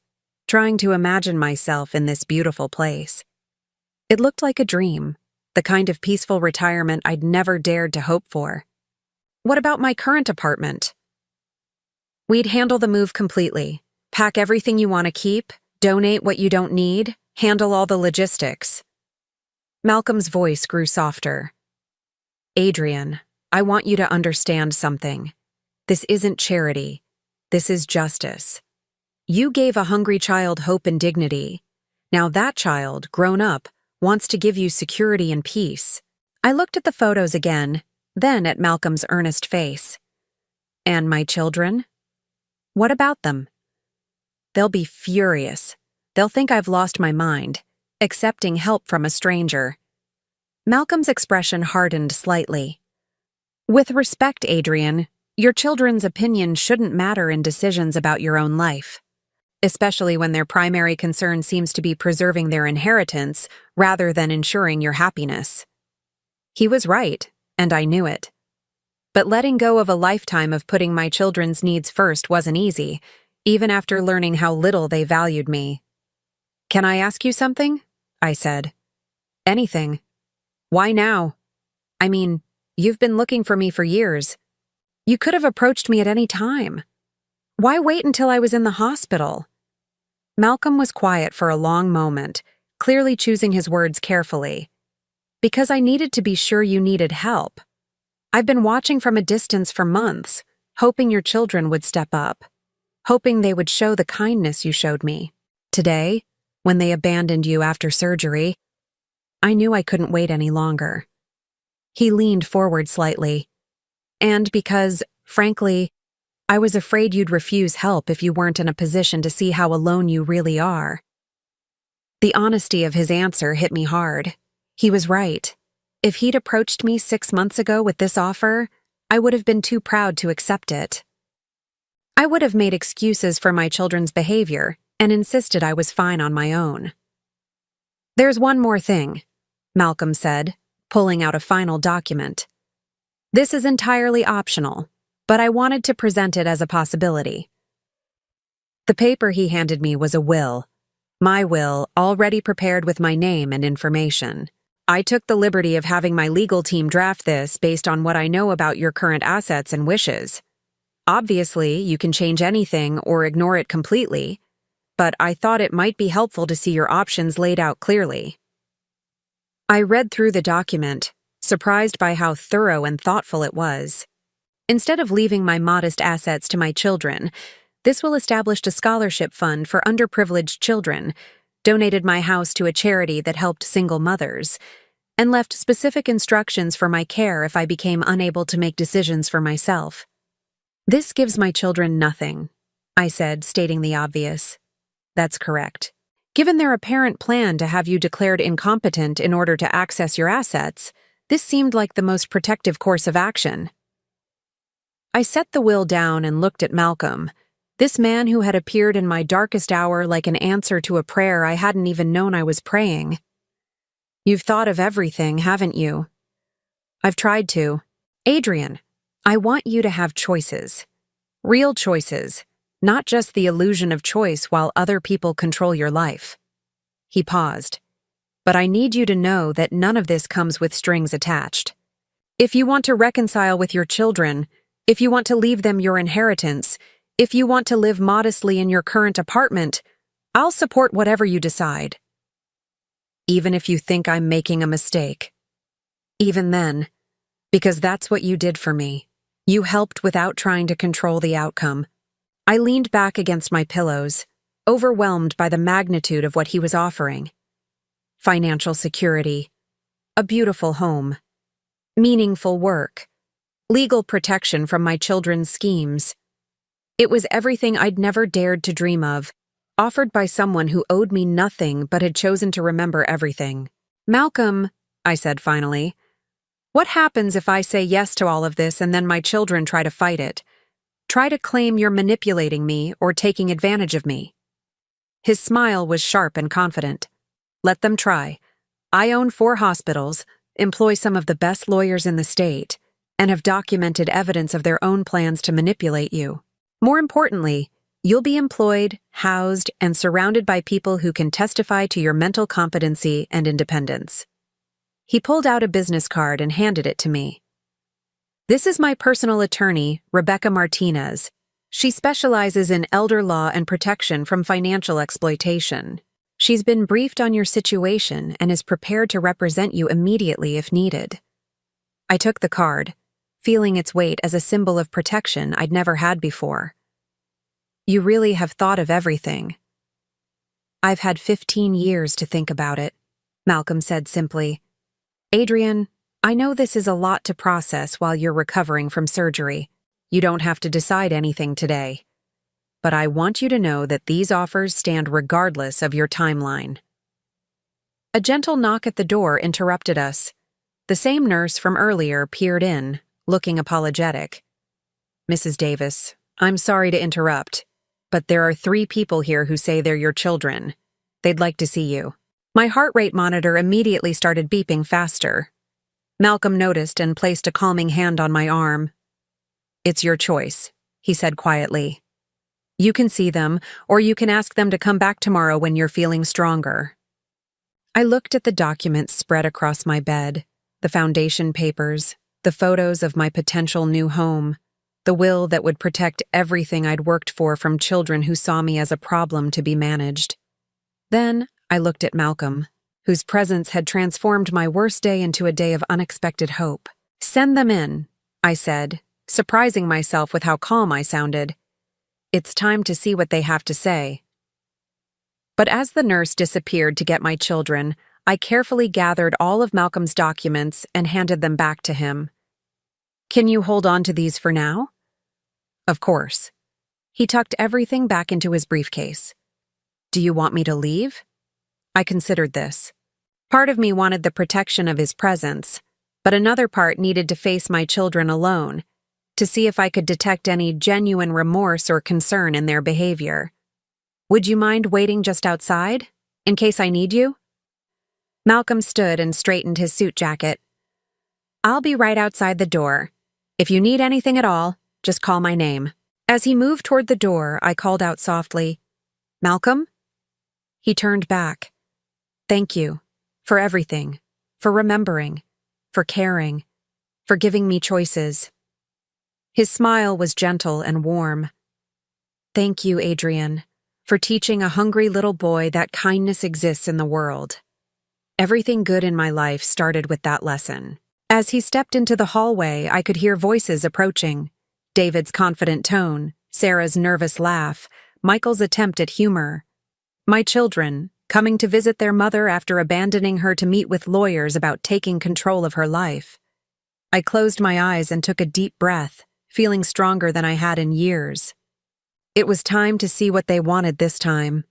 trying to imagine myself in this beautiful place. It looked like a dream, the kind of peaceful retirement I'd never dared to hope for. What about my current apartment? We'd handle the move completely, pack everything you want to keep, donate what you don't need, handle all the logistics. Malcolm's voice grew softer. Adrian, I want you to understand something. This isn't charity. This is justice. You gave a hungry child hope and dignity. Now that child, grown up, wants to give you security and peace. I looked at the photos again, then at Malcolm's earnest face. And my children? What about them? They'll be furious. They'll think I've lost my mind, accepting help from a stranger. Malcolm's expression hardened slightly. With respect, Adrian, your children's opinion shouldn't matter in decisions about your own life, especially when their primary concern seems to be preserving their inheritance rather than ensuring your happiness. He was right, and I knew it. But letting go of a lifetime of putting my children's needs first wasn't easy, even after learning how little they valued me. Can I ask you something? I said. Anything. Why now? I mean, you've been looking for me for years. You could have approached me at any time. Why wait until I was in the hospital? Malcolm was quiet for a long moment, clearly choosing his words carefully. Because I needed to be sure you needed help. I've been watching from a distance for months, hoping your children would step up, hoping they would show the kindness you showed me. Today, when they abandoned you after surgery, I knew I couldn't wait any longer. He leaned forward slightly. And because, frankly, I was afraid you'd refuse help if you weren't in a position to see how alone you really are. The honesty of his answer hit me hard. He was right. If he'd approached me 6 months ago with this offer, I would have been too proud to accept it. I would have made excuses for my children's behavior and insisted I was fine on my own. There's one more thing, Malcolm said, pulling out a final document. This is entirely optional, but I wanted to present it as a possibility. The paper he handed me was a will. My will, already prepared with my name and information. I took the liberty of having my legal team draft this based on what I know about your current assets and wishes. Obviously, you can change anything or ignore it completely, but I thought it might be helpful to see your options laid out clearly. I read through the document, surprised by how thorough and thoughtful it was. Instead of leaving my modest assets to my children, this will establish a scholarship fund for underprivileged children, donated my house to a charity that helped single mothers, and left specific instructions for my care if I became unable to make decisions for myself. This gives my children nothing, I said, stating the obvious. That's correct. Given their apparent plan to have you declared incompetent in order to access your assets, This seemed like the most protective course of action. I set the will down and looked at Malcolm, this man who had appeared in my darkest hour like an answer to a prayer I hadn't even known I was praying. You've thought of everything, haven't you? I've tried to. Adrian, I want you to have choices. Real choices, not just the illusion of choice while other people control your life. He paused. But I need you to know that none of this comes with strings attached. If you want to reconcile with your children, if you want to leave them your inheritance, if you want to live modestly in your current apartment, I'll support whatever you decide. Even if you think I'm making a mistake. Even then, because that's what you did for me. You helped without trying to control the outcome. I leaned back against my pillows, overwhelmed by the magnitude of what he was offering. Financial security, a beautiful home, meaningful work, legal protection from my children's schemes. It was everything I'd never dared to dream of, offered by someone who owed me nothing but had chosen to remember everything. Malcolm, I said finally, what happens if I say yes to all of this and then my children try to fight it? Try to claim you're manipulating me or taking advantage of me? His smile was sharp and confident. Let them try. I own 4 hospitals, employ some of the best lawyers in the state, and have documented evidence of their own plans to manipulate you. More importantly, you'll be employed, housed, and surrounded by people who can testify to your mental competency and independence. He pulled out a business card and handed it to me. This is my personal attorney, Rebecca Martinez. She specializes in elder law and protection from financial exploitation. She's been briefed on your situation and is prepared to represent you immediately if needed. I took the card, feeling its weight as a symbol of protection I'd never had before. You really have thought of everything. I've had 15 years to think about it, Malcolm said simply. Adrian, I know this is a lot to process while you're recovering from surgery. You don't have to decide anything today. But I want you to know that these offers stand regardless of your timeline. A gentle knock at the door interrupted us. The same nurse from earlier peered in, looking apologetic. Mrs. Davis, I'm sorry to interrupt, but there are 3 people here who say they're your children. They'd like to see you. My heart rate monitor immediately started beeping faster. Malcolm noticed and placed a calming hand on my arm. It's your choice, he said quietly. You can see them, or you can ask them to come back tomorrow when you're feeling stronger. I looked at the documents spread across my bed, the foundation papers, the photos of my potential new home, the will that would protect everything I'd worked for from children who saw me as a problem to be managed. Then I looked at Malcolm, whose presence had transformed my worst day into a day of unexpected hope. Send them in, I said, surprising myself with how calm I sounded. It's time to see what they have to say. But as the nurse disappeared to get my children, I carefully gathered all of Malcolm's documents and handed them back to him. Can you hold on to these for now? Of course. He tucked everything back into his briefcase. Do you want me to leave? I considered this. Part of me wanted the protection of his presence, but another part needed to face my children alone, to see if I could detect any genuine remorse or concern in their behavior. Would you mind waiting just outside, in case I need you? Malcolm stood and straightened his suit jacket. I'll be right outside the door. If you need anything at all, just call my name. As he moved toward the door, I called out softly, Malcolm? He turned back. Thank you, for everything, for remembering, for caring, for giving me choices. His smile was gentle and warm. Thank you, Adrian, for teaching a hungry little boy that kindness exists in the world. Everything good in my life started with that lesson. As he stepped into the hallway, I could hear voices approaching. David's confident tone, Sarah's nervous laugh, Michael's attempt at humor. My children, coming to visit their mother after abandoning her to meet with lawyers about taking control of her life. I closed my eyes and took a deep breath, feeling stronger than I had in years. It was time to see what they wanted this time.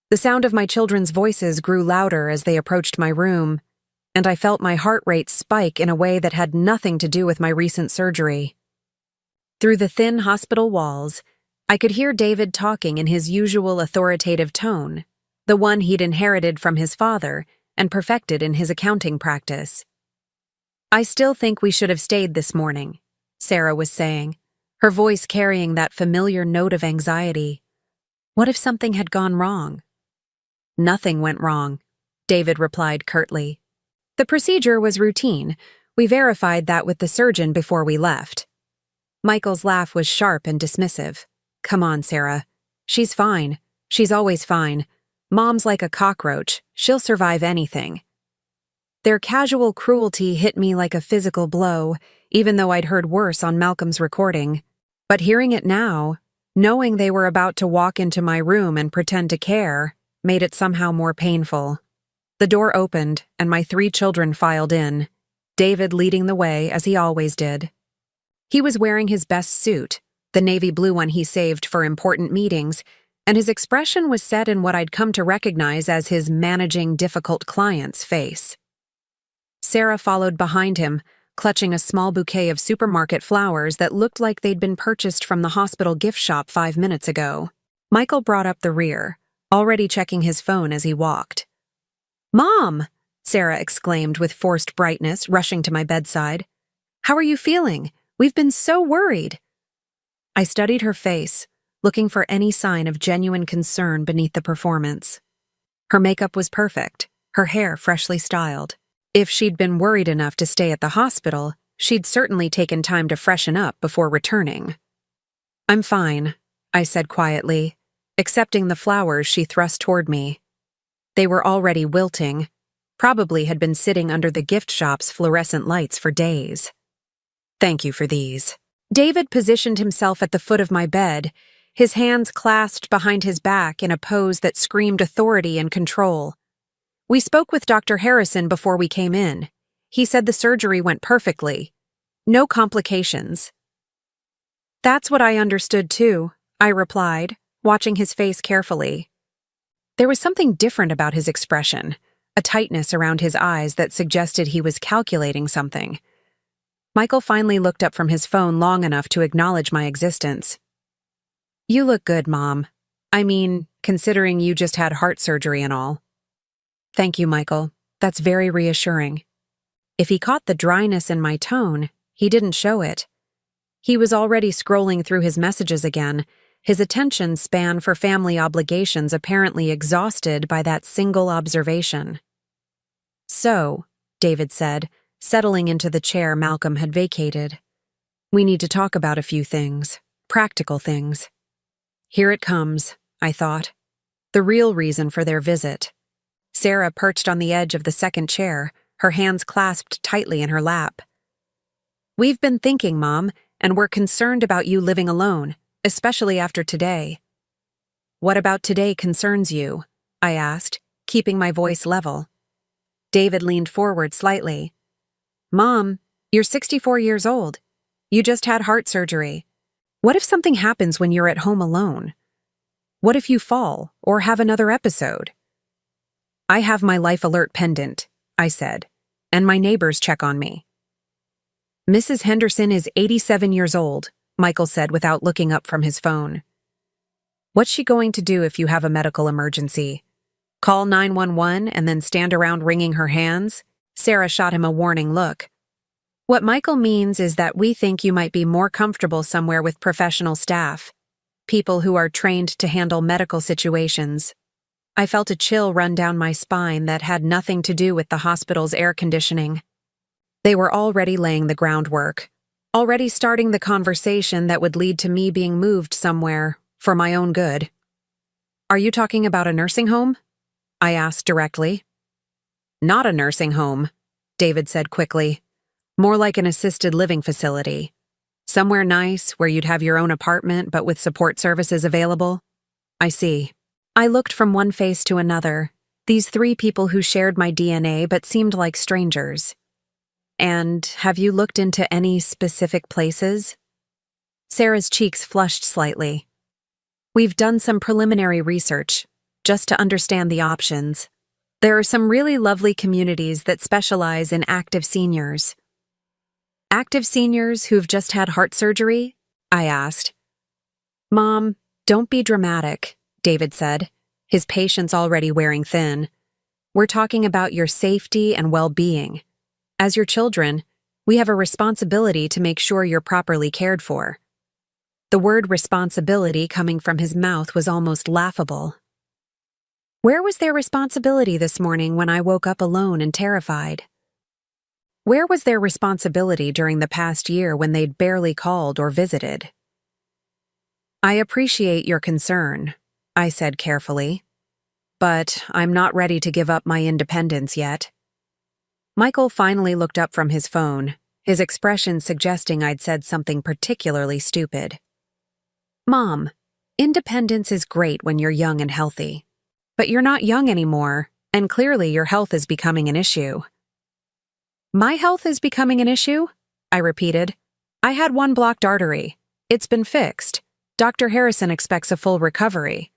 The sound of my children's voices grew louder as they approached my room. and I felt my heart rate spike in a way that had nothing to do with my recent surgery. Through the thin hospital walls, I could hear David talking in his usual authoritative tone, the one he'd inherited from his father and perfected in his accounting practice. "I still think we should have stayed this morning," Sarah was saying, her voice carrying that familiar note of anxiety. What if something had gone wrong? "Nothing went wrong," David replied curtly. "The procedure was routine. We verified that with the surgeon before we left." Michael's laugh was sharp and dismissive. "Come on, Sarah. She's fine. She's always fine. Mom's like a cockroach. She'll survive anything." Their casual cruelty hit me like a physical blow, even though I'd heard worse on Malcolm's recording. But hearing it now, knowing they were about to walk into my room and pretend to care, made it somehow more painful. The door opened, and my 3 children filed in, David leading the way as he always did. He was wearing his best suit, the navy blue one he saved for important meetings, and his expression was set in what I'd come to recognize as his managing difficult client's face. Sarah followed behind him, clutching a small bouquet of supermarket flowers that looked like they'd been purchased from the hospital gift shop 5 minutes ago. Michael brought up the rear, already checking his phone as he walked. "Mom!" Sarah exclaimed with forced brightness, rushing to my bedside. "How are you feeling? We've been so worried." I studied her face, looking for any sign of genuine concern beneath the performance. Her makeup was perfect, her hair freshly styled. If she'd been worried enough to stay at the hospital, she'd certainly taken time to freshen up before returning. "I'm fine," I said quietly, accepting the flowers she thrust toward me. They were already wilting, probably had been sitting under the gift shop's fluorescent lights for days. "Thank you for these." David positioned himself at the foot of my bed, his hands clasped behind his back in a pose that screamed authority and control. "We spoke with Dr. Harrison before we came in. He said the surgery went perfectly. No complications." "That's what I understood too," I replied, watching his face carefully. There was something different about his expression, a tightness around his eyes that suggested he was calculating something. Michael finally looked up from his phone long enough to acknowledge my existence. "You look good, Mom. I mean, considering you just had heart surgery and all." "Thank you, Michael. That's very reassuring." If he caught the dryness in my tone, he didn't show it. He was already scrolling through his messages again, his attention span for family obligations apparently exhausted by that single observation. "So," David said, settling into the chair Malcolm had vacated, "we need to talk about a few things, practical things." Here it comes, I thought. The real reason for their visit. Sarah perched on the edge of the second chair, her hands clasped tightly in her lap. "We've been thinking, Mom, and we're concerned about you living alone, especially after today." "What about today concerns you?" I asked, keeping my voice level. David leaned forward slightly. "Mom, you're 64 years old. You just had heart surgery. What if something happens when you're at home alone? What if you fall or have another episode?" "I have my life alert pendant," I said, "and my neighbors check on me." "Mrs. Henderson is 87 years old," Michael said without looking up from his phone. "What's she going to do if you have a medical emergency? Call 911 and then stand around wringing her hands?" Sarah shot him a warning look. "What Michael means is that we think you might be more comfortable somewhere with professional staff, people who are trained to handle medical situations." I felt a chill run down my spine that had nothing to do with the hospital's air conditioning. They were already laying the groundwork, already starting the conversation that would lead to me being moved somewhere for my own good. "Are you talking about a nursing home?" I asked directly. "Not a nursing home," David said quickly. "More like an assisted living facility. Somewhere nice where you'd have your own apartment but with support services available." "I see." I looked from one face to another, these 3 people who shared my DNA but seemed like strangers. "And have you looked into any specific places?" Sarah's cheeks flushed slightly. "We've done some preliminary research, just to understand the options. There are some really lovely communities that specialize in active seniors. Active seniors who've just had heart surgery? I asked. Mom, don't be dramatic, David said, his patience already wearing thin. We're talking about your safety and well-being. As your children, we have a responsibility to make sure you're properly cared for. The word responsibility coming from his mouth was almost laughable. Where was their responsibility this morning when I woke up alone and terrified? Where was their responsibility during the past year when they'd barely called or visited? I appreciate your concern, I said carefully, but I'm not ready to give up my independence yet. Michael finally looked up from his phone, his expression suggesting I'd said something particularly stupid. Mom, independence is great when you're young and healthy. But you're not young anymore, and clearly your health is becoming an issue. My health is becoming an issue? I repeated. I had one blocked artery. It's been fixed. Dr. Harrison expects a full recovery.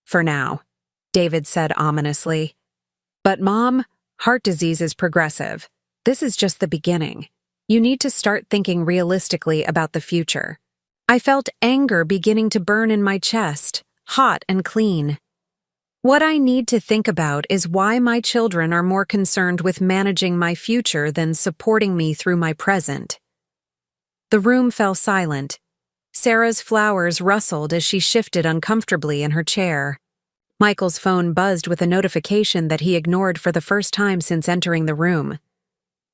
For now, David said ominously. But Mom, heart disease is progressive. This is just the beginning. You need to start thinking realistically about the future. I felt anger beginning to burn in my chest, hot and clean. What I need to think about is why my children are more concerned with managing my future than supporting me through my present. The room fell silent. Sarah's flowers rustled as she shifted uncomfortably in her chair. Michael's phone buzzed with a notification that he ignored for the first time since entering the room.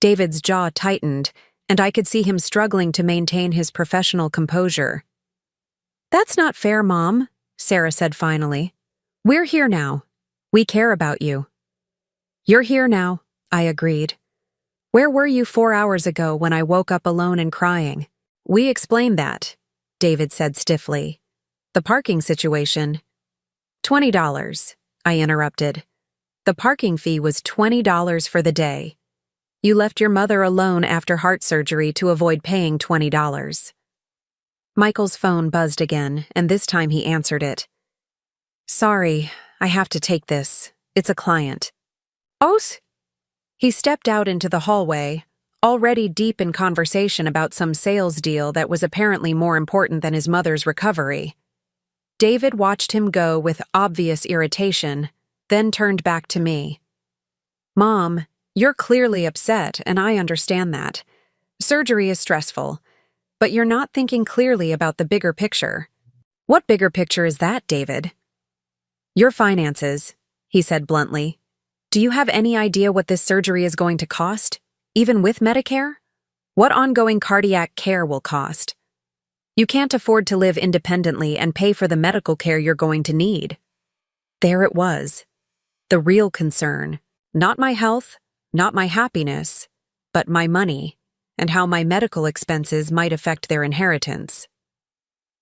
David's jaw tightened, and I could see him struggling to maintain his professional composure. That's not fair, Mom, Sarah said finally. We're here now. We care about you. You're here now, I agreed. Where were you 4 hours ago when I woke up alone and crying? We explained that, David said stiffly. The parking situation. $20, I interrupted. The parking fee was $20 for the day. You left your mother alone after heart surgery to avoid paying $20. Michael's phone buzzed again, and this time he answered it. Sorry, I have to take this. It's a client. Os? He stepped out into the hallway, already deep in conversation about some sales deal that was apparently more important than his mother's recovery. David watched him go with obvious irritation, then turned back to me. Mom, you're clearly upset, and I understand that. Surgery is stressful, but you're not thinking clearly about the bigger picture. What bigger picture is that, David? Your finances, he said bluntly. Do you have any idea what this surgery is going to cost, even with Medicare? What ongoing cardiac care will cost? You can't afford to live independently and pay for the medical care you're going to need. There it was. The real concern. Not my health, not my happiness, but my money, and how my medical expenses might affect their inheritance.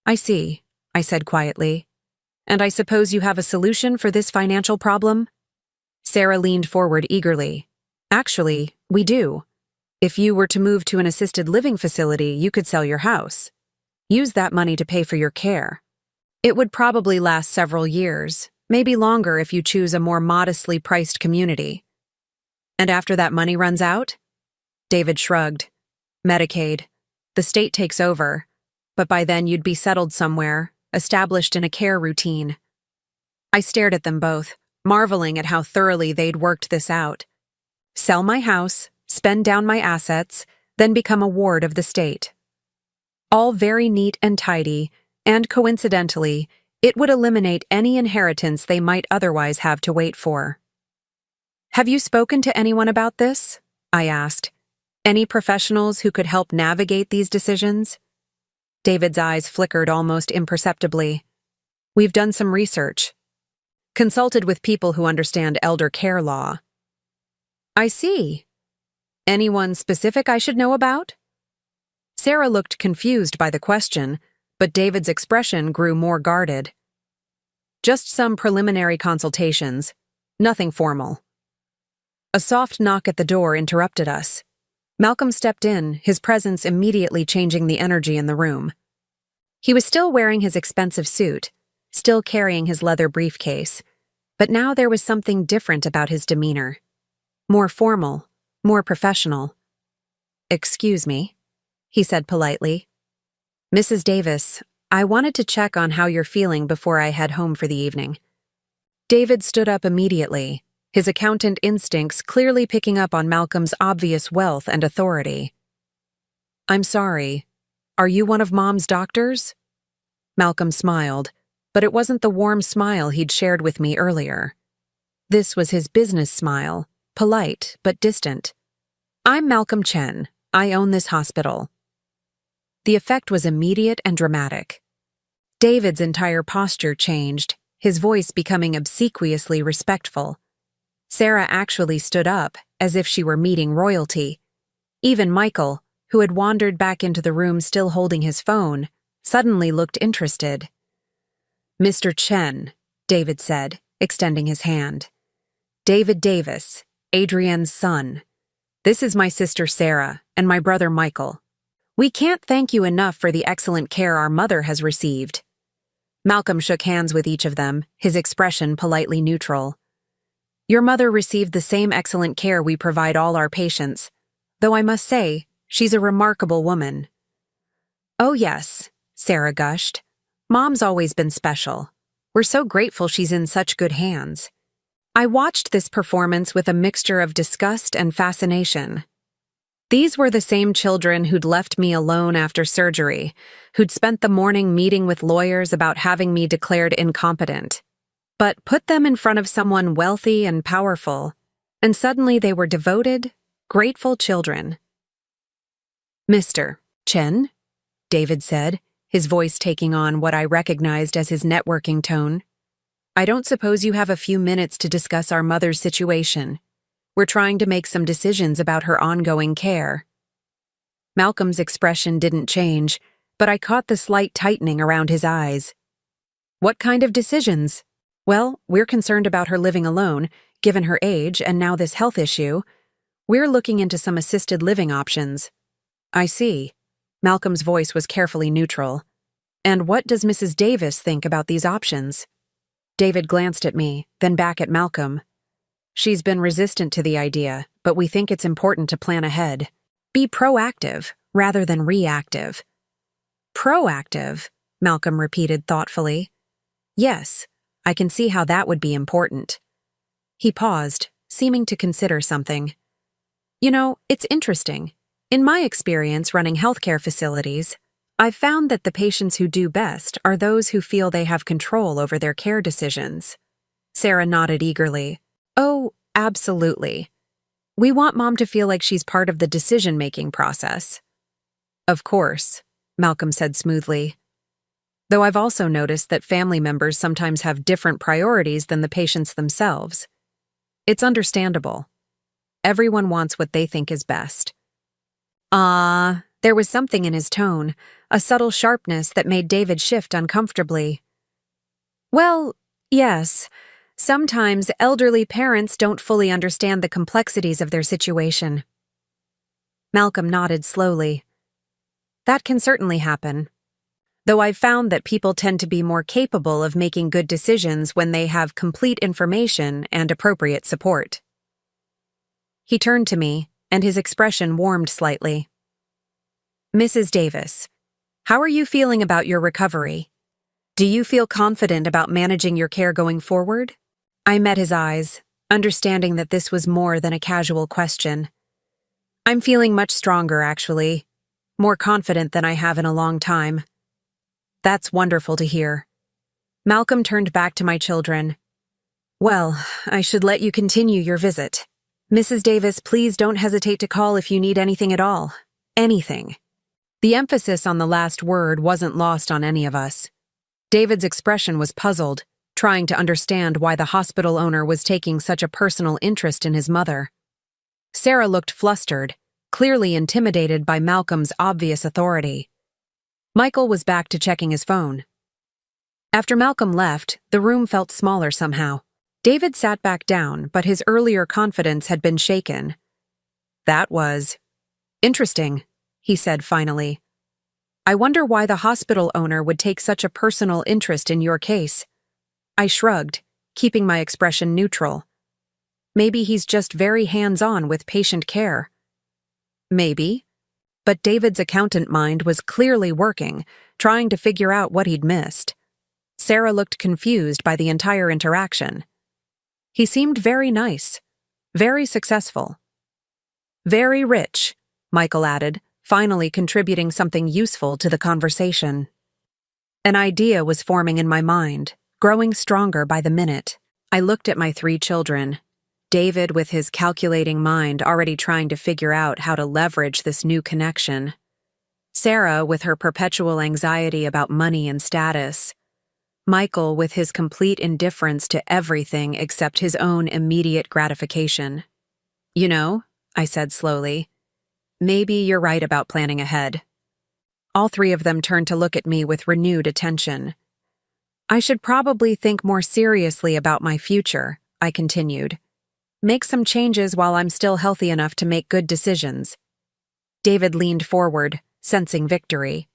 I see, I said quietly. And I suppose you have a solution for this financial problem? Sarah leaned forward eagerly. Actually, we do. If you were to move to an assisted living facility, you could sell your house. Use that money to pay for your care. It would probably last several years, maybe longer if you choose a more modestly priced community. And after that money runs out? David shrugged. Medicaid. The state takes over, but by then you'd be settled somewhere, established in a care routine. I stared at them both, marveling at how thoroughly they'd worked this out. Sell my house, spend down my assets, then become a ward of the state. All very neat and tidy, and coincidentally, it would eliminate any inheritance they might otherwise have to wait for. Have you spoken to anyone about this? I asked. Any professionals who could help navigate these decisions? David's eyes flickered almost imperceptibly. We've done some research. Consulted with people who understand elder care law. I see. Anyone specific I should know about? Sarah looked confused by the question, but David's expression grew more guarded. Just some preliminary consultations. Nothing formal. A soft knock at the door interrupted us. Malcolm stepped in, his presence immediately changing the energy in the room. He was still wearing his expensive suit, still carrying his leather briefcase, But now there was something different about his demeanor. More formal, more professional. "Excuse me," he said politely. "Mrs. Davis, I wanted to check on how you're feeling before I head home for the evening." David stood up immediately, his accountant instincts clearly picking up on Malcolm's obvious wealth and authority. "I'm sorry. Are you one of Mom's doctors?" Malcolm smiled, but it wasn't the warm smile he'd shared with me earlier. This was his business smile, polite but distant. "I'm Malcolm Chen. I own this hospital." The effect was immediate and dramatic. David's entire posture changed, his voice becoming obsequiously respectful. Sarah actually stood up, as if she were meeting royalty. Even Michael, who had wandered back into the room still holding his phone, suddenly looked interested. "Mr. Chen," David said, extending his hand. "David Davis, Adrienne's son. This is my sister Sarah and my brother Michael. We can't thank you enough for the excellent care our mother has received." Malcolm shook hands with each of them, his expression politely neutral. "Your mother received the same excellent care we provide all our patients, though I must say, she's a remarkable woman." "Oh yes," Sarah gushed. "Mom's always been special. We're so grateful she's in such good hands." I watched this performance with a mixture of disgust and fascination. These were the same children who'd left me alone after surgery, who'd spent the morning meeting with lawyers about having me declared incompetent. But put them in front of someone wealthy and powerful, and suddenly they were devoted, grateful children. "Mr. Chen," David said, his voice taking on what I recognized as his networking tone. "I don't suppose you have a few minutes to discuss our mother's situation. We're trying to make some decisions about her ongoing care." Malcolm's expression didn't change, but I caught the slight tightening around his eyes. "What kind of decisions?" "Well, we're concerned about her living alone, given her age and now this health issue. We're looking into some assisted living options." "I see." Malcolm's voice was carefully neutral. "And what does Mrs. Davis think about these options?" David glanced at me, then back at Malcolm. "She's been resistant to the idea, but we think it's important to plan ahead. Be proactive, rather than reactive." "Proactive," Malcolm repeated thoughtfully. "Yes, I can see how that would be important." He paused, seeming to consider something. "You know, it's interesting. In my experience running healthcare facilities, I've found that the patients who do best are those who feel they have control over their care decisions." Sarah nodded eagerly. "Oh, absolutely. We want Mom to feel like she's part of the decision-making process." "Of course," Malcolm said smoothly. "Though I've also noticed that family members sometimes have different priorities than the patients themselves. It's understandable. Everyone wants what they think is best." There was something in his tone, a subtle sharpness that made David shift uncomfortably. "Well, yes. Sometimes elderly parents don't fully understand the complexities of their situation." Malcolm nodded slowly. "That can certainly happen. Though I've found that people tend to be more capable of making good decisions when they have complete information and appropriate support." He turned to me, and his expression warmed slightly. "Mrs. Davis, how are you feeling about your recovery? Do you feel confident about managing your care going forward?" I met his eyes, understanding that this was more than a casual question. "I'm feeling much stronger, actually. More confident than I have in a long time." "That's wonderful to hear." Malcolm turned back to my children. "Well, I should let you continue your visit. Mrs. Davis, please don't hesitate to call if you need anything at all. Anything." The emphasis on the last word wasn't lost on any of us. David's expression was puzzled, trying to understand why the hospital owner was taking such a personal interest in his mother. Sarah looked flustered, clearly intimidated by Malcolm's obvious authority. Michael was back to checking his phone. After Malcolm left, the room felt smaller somehow. David sat back down, but his earlier confidence had been shaken. "That was interesting," he said finally. "I wonder why the hospital owner would take such a personal interest in your case." I shrugged, keeping my expression neutral. Maybe he's just very hands-on with patient care. Maybe. But David's accountant mind was clearly working, trying to figure out what he'd missed. Sarah looked confused by the entire interaction. He seemed very nice, very successful. Very rich, Michael added, finally contributing something useful to the conversation. An idea was forming in my mind, growing stronger by the minute. I looked at my 3 children. David with his calculating mind already trying to figure out how to leverage this new connection. Sarah with her perpetual anxiety about money and status. Michael with his complete indifference to everything except his own immediate gratification. You know, I said slowly, maybe you're right about planning ahead. All 3 of them turned to look at me with renewed attention. I should probably think more seriously about my future, I continued. Make some changes while I'm still healthy enough to make good decisions. David leaned forward, sensing victory.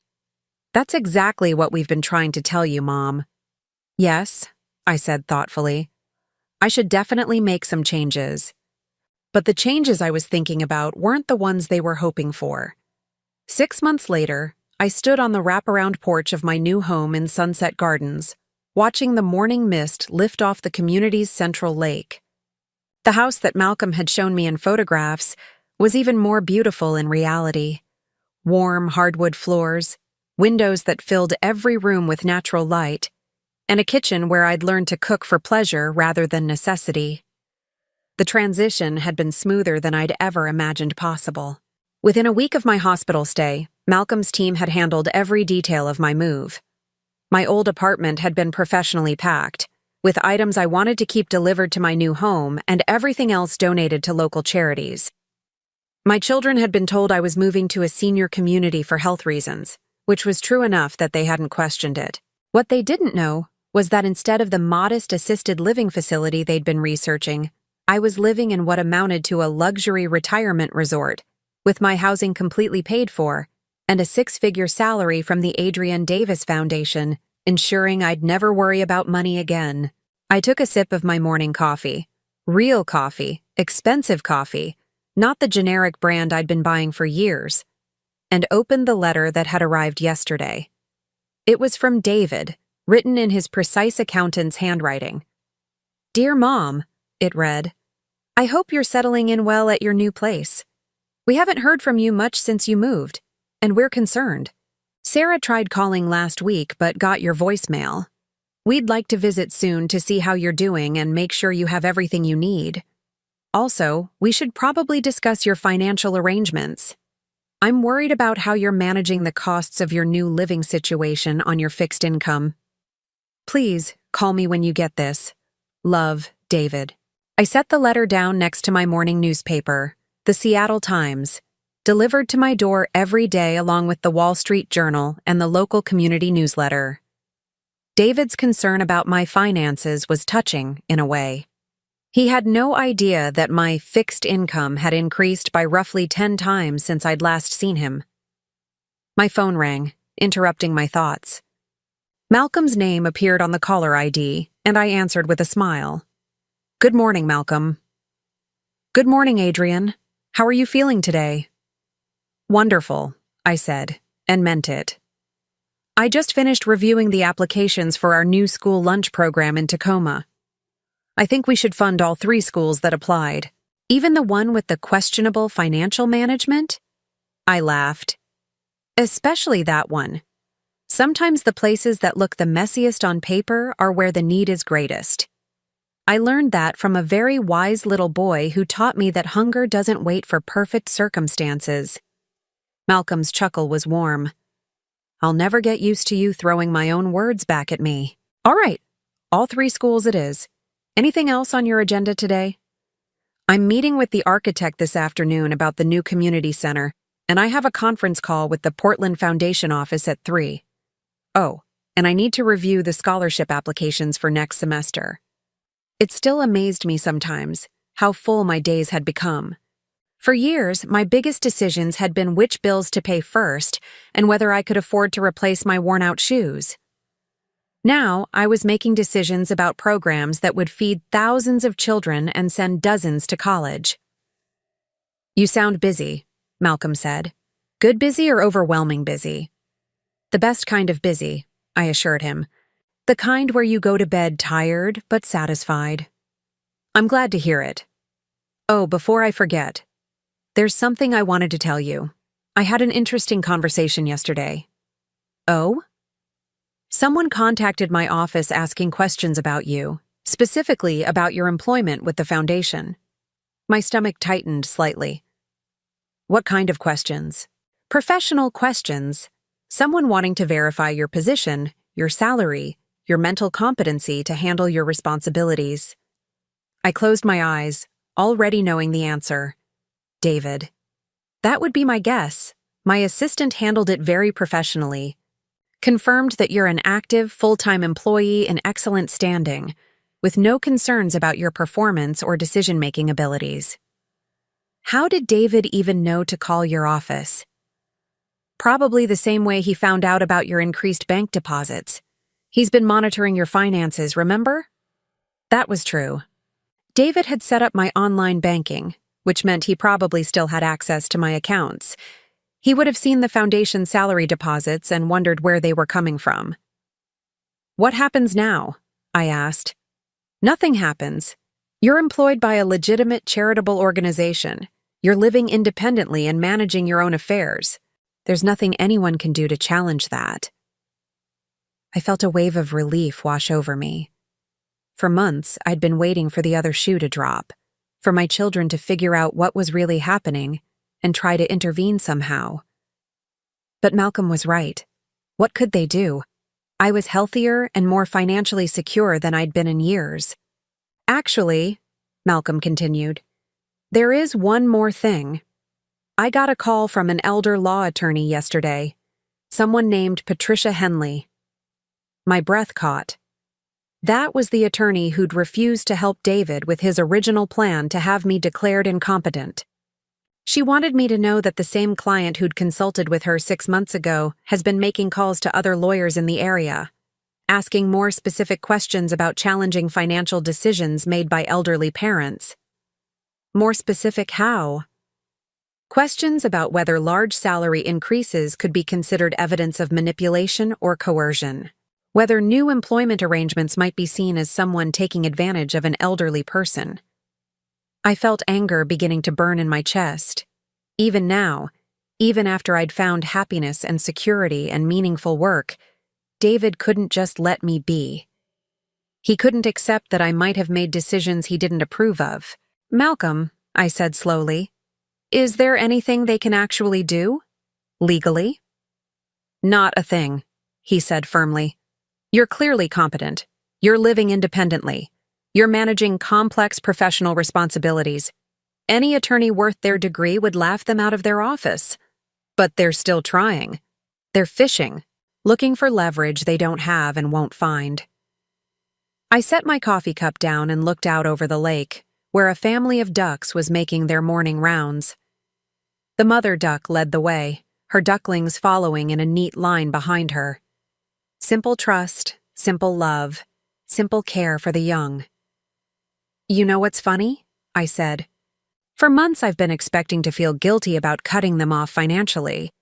That's exactly what we've been trying to tell you, Mom. Yes, I said thoughtfully. I should definitely make some changes. But the changes I was thinking about weren't the ones they were hoping for. 6 months later, I stood on the wraparound porch of my new home in Sunset Gardens, watching the morning mist lift off the community's central lake. The house that Malcolm had shown me in photographs was even more beautiful in reality. Warm hardwood floors, windows that filled every room with natural light, and a kitchen where I'd learned to cook for pleasure rather than necessity. The transition had been smoother than I'd ever imagined possible. Within a week of my hospital stay, Malcolm's team had handled every detail of my move. My old apartment had been professionally packed, with items I wanted to keep delivered to my new home and everything else donated to local charities. My children had been told I was moving to a senior community for health reasons, which was true enough that they hadn't questioned it. What they didn't know was that instead of the modest assisted living facility they'd been researching, I was living in what amounted to a luxury retirement resort, with my housing completely paid for, and a 6-figure salary from the Adrienne Davis Foundation, ensuring I'd never worry about money again. I took a sip of my morning coffee. Real coffee, expensive coffee, not the generic brand I'd been buying for years, and opened the letter that had arrived yesterday. It was from David, written in his precise accountant's handwriting. Dear Mom, it read, I hope you're settling in well at your new place. We haven't heard from you much since you moved, and we're concerned. Sarah tried calling last week but got your voicemail. We'd like to visit soon to see how you're doing and make sure you have everything you need. Also, we should probably discuss your financial arrangements. I'm worried about how you're managing the costs of your new living situation on your fixed income. Please call me when you get this. Love, David. I set the letter down next to my morning newspaper, the Seattle Times, delivered to my door every day along with the Wall Street Journal and the local community newsletter. David's concern about my finances was touching, in a way. He had no idea that my fixed income had increased by roughly 10 times since I'd last seen him. My phone rang, interrupting my thoughts. Malcolm's name appeared on the caller ID, and I answered with a smile. Good morning, Malcolm. Good morning, Adrienne. How are you feeling today? Wonderful, I said, and meant it. I just finished reviewing the applications for our new school lunch program in Tacoma. I think we should fund all 3 schools that applied, even the one with the questionable financial management. I laughed. Especially that one. Sometimes the places that look the messiest on paper are where the need is greatest. I learned that from a very wise little boy who taught me that hunger doesn't wait for perfect circumstances. Malcolm's chuckle was warm. I'll never get used to you throwing my own words back at me. All right, all 3 schools it is. Anything else on your agenda today? I'm meeting with the architect this afternoon about the new community center, and I have a conference call with the Portland Foundation office at 3. Oh, and I need to review the scholarship applications for next semester. It still amazed me sometimes how full my days had become. For years, my biggest decisions had been which bills to pay first and whether I could afford to replace my worn-out shoes. Now, I was making decisions about programs that would feed thousands of children and send dozens to college. "You sound busy," Malcolm said. "Good busy or overwhelming busy?" "The best kind of busy," I assured him. "The kind where you go to bed tired but satisfied." "I'm glad to hear it. Oh, before I forget, there's something I wanted to tell you. I had an interesting conversation yesterday." "Oh?" "Someone contacted my office asking questions about you, specifically about your employment with the foundation." My stomach tightened slightly. "What kind of questions?" "Professional questions. Someone wanting to verify your position, your salary, your mental competency to handle your responsibilities." I closed my eyes, already knowing the answer. David. That would be my guess. My assistant handled it very professionally. "Confirmed that you're an active, full-time employee in excellent standing, with no concerns about your performance or decision-making abilities." How did David even know to call your office? Probably the same way he found out about your increased bank deposits. He's been monitoring your finances, remember? That was true. David had set up my online banking, which meant he probably still had access to my accounts. He would have seen the foundation's salary deposits and wondered where they were coming from. "What happens now?" I asked. "Nothing happens. You're employed by a legitimate charitable organization. You're living independently and managing your own affairs. There's nothing anyone can do to challenge that." I felt a wave of relief wash over me. For months, I'd been waiting for the other shoe to drop, for my children to figure out what was really happening and try to intervene somehow. But Malcolm was right. What could they do? I was healthier and more financially secure than I'd been in years. "Actually," Malcolm continued, "there is one more thing. I got a call from an elder law attorney yesterday, someone named Patricia Henley." My breath caught. That was the attorney who'd refused to help David with his original plan to have me declared incompetent. She wanted me to know that the same client who'd consulted with her 6 months ago has been making calls to other lawyers in the area, asking more specific questions about challenging financial decisions made by elderly parents. More specific how? Questions about whether large salary increases could be considered evidence of manipulation or coercion. Whether new employment arrangements might be seen as someone taking advantage of an elderly person. I felt anger beginning to burn in my chest. Even now, even after I'd found happiness and security and meaningful work, David couldn't just let me be. He couldn't accept that I might have made decisions he didn't approve of. "Malcolm," I said slowly, "is there anything they can actually do? Legally?" "Not a thing," he said firmly. "You're clearly competent. You're living independently. You're managing complex professional responsibilities. Any attorney worth their degree would laugh them out of their office. But they're still trying. They're fishing, looking for leverage they don't have and won't find." I set my coffee cup down and looked out over the lake, where a family of ducks was making their morning rounds. The mother duck led the way, her ducklings following in a neat line behind her. Simple trust, simple love, simple care for the young. "You know what's funny?" I said. "For months I've been expecting to feel guilty about cutting them off financially,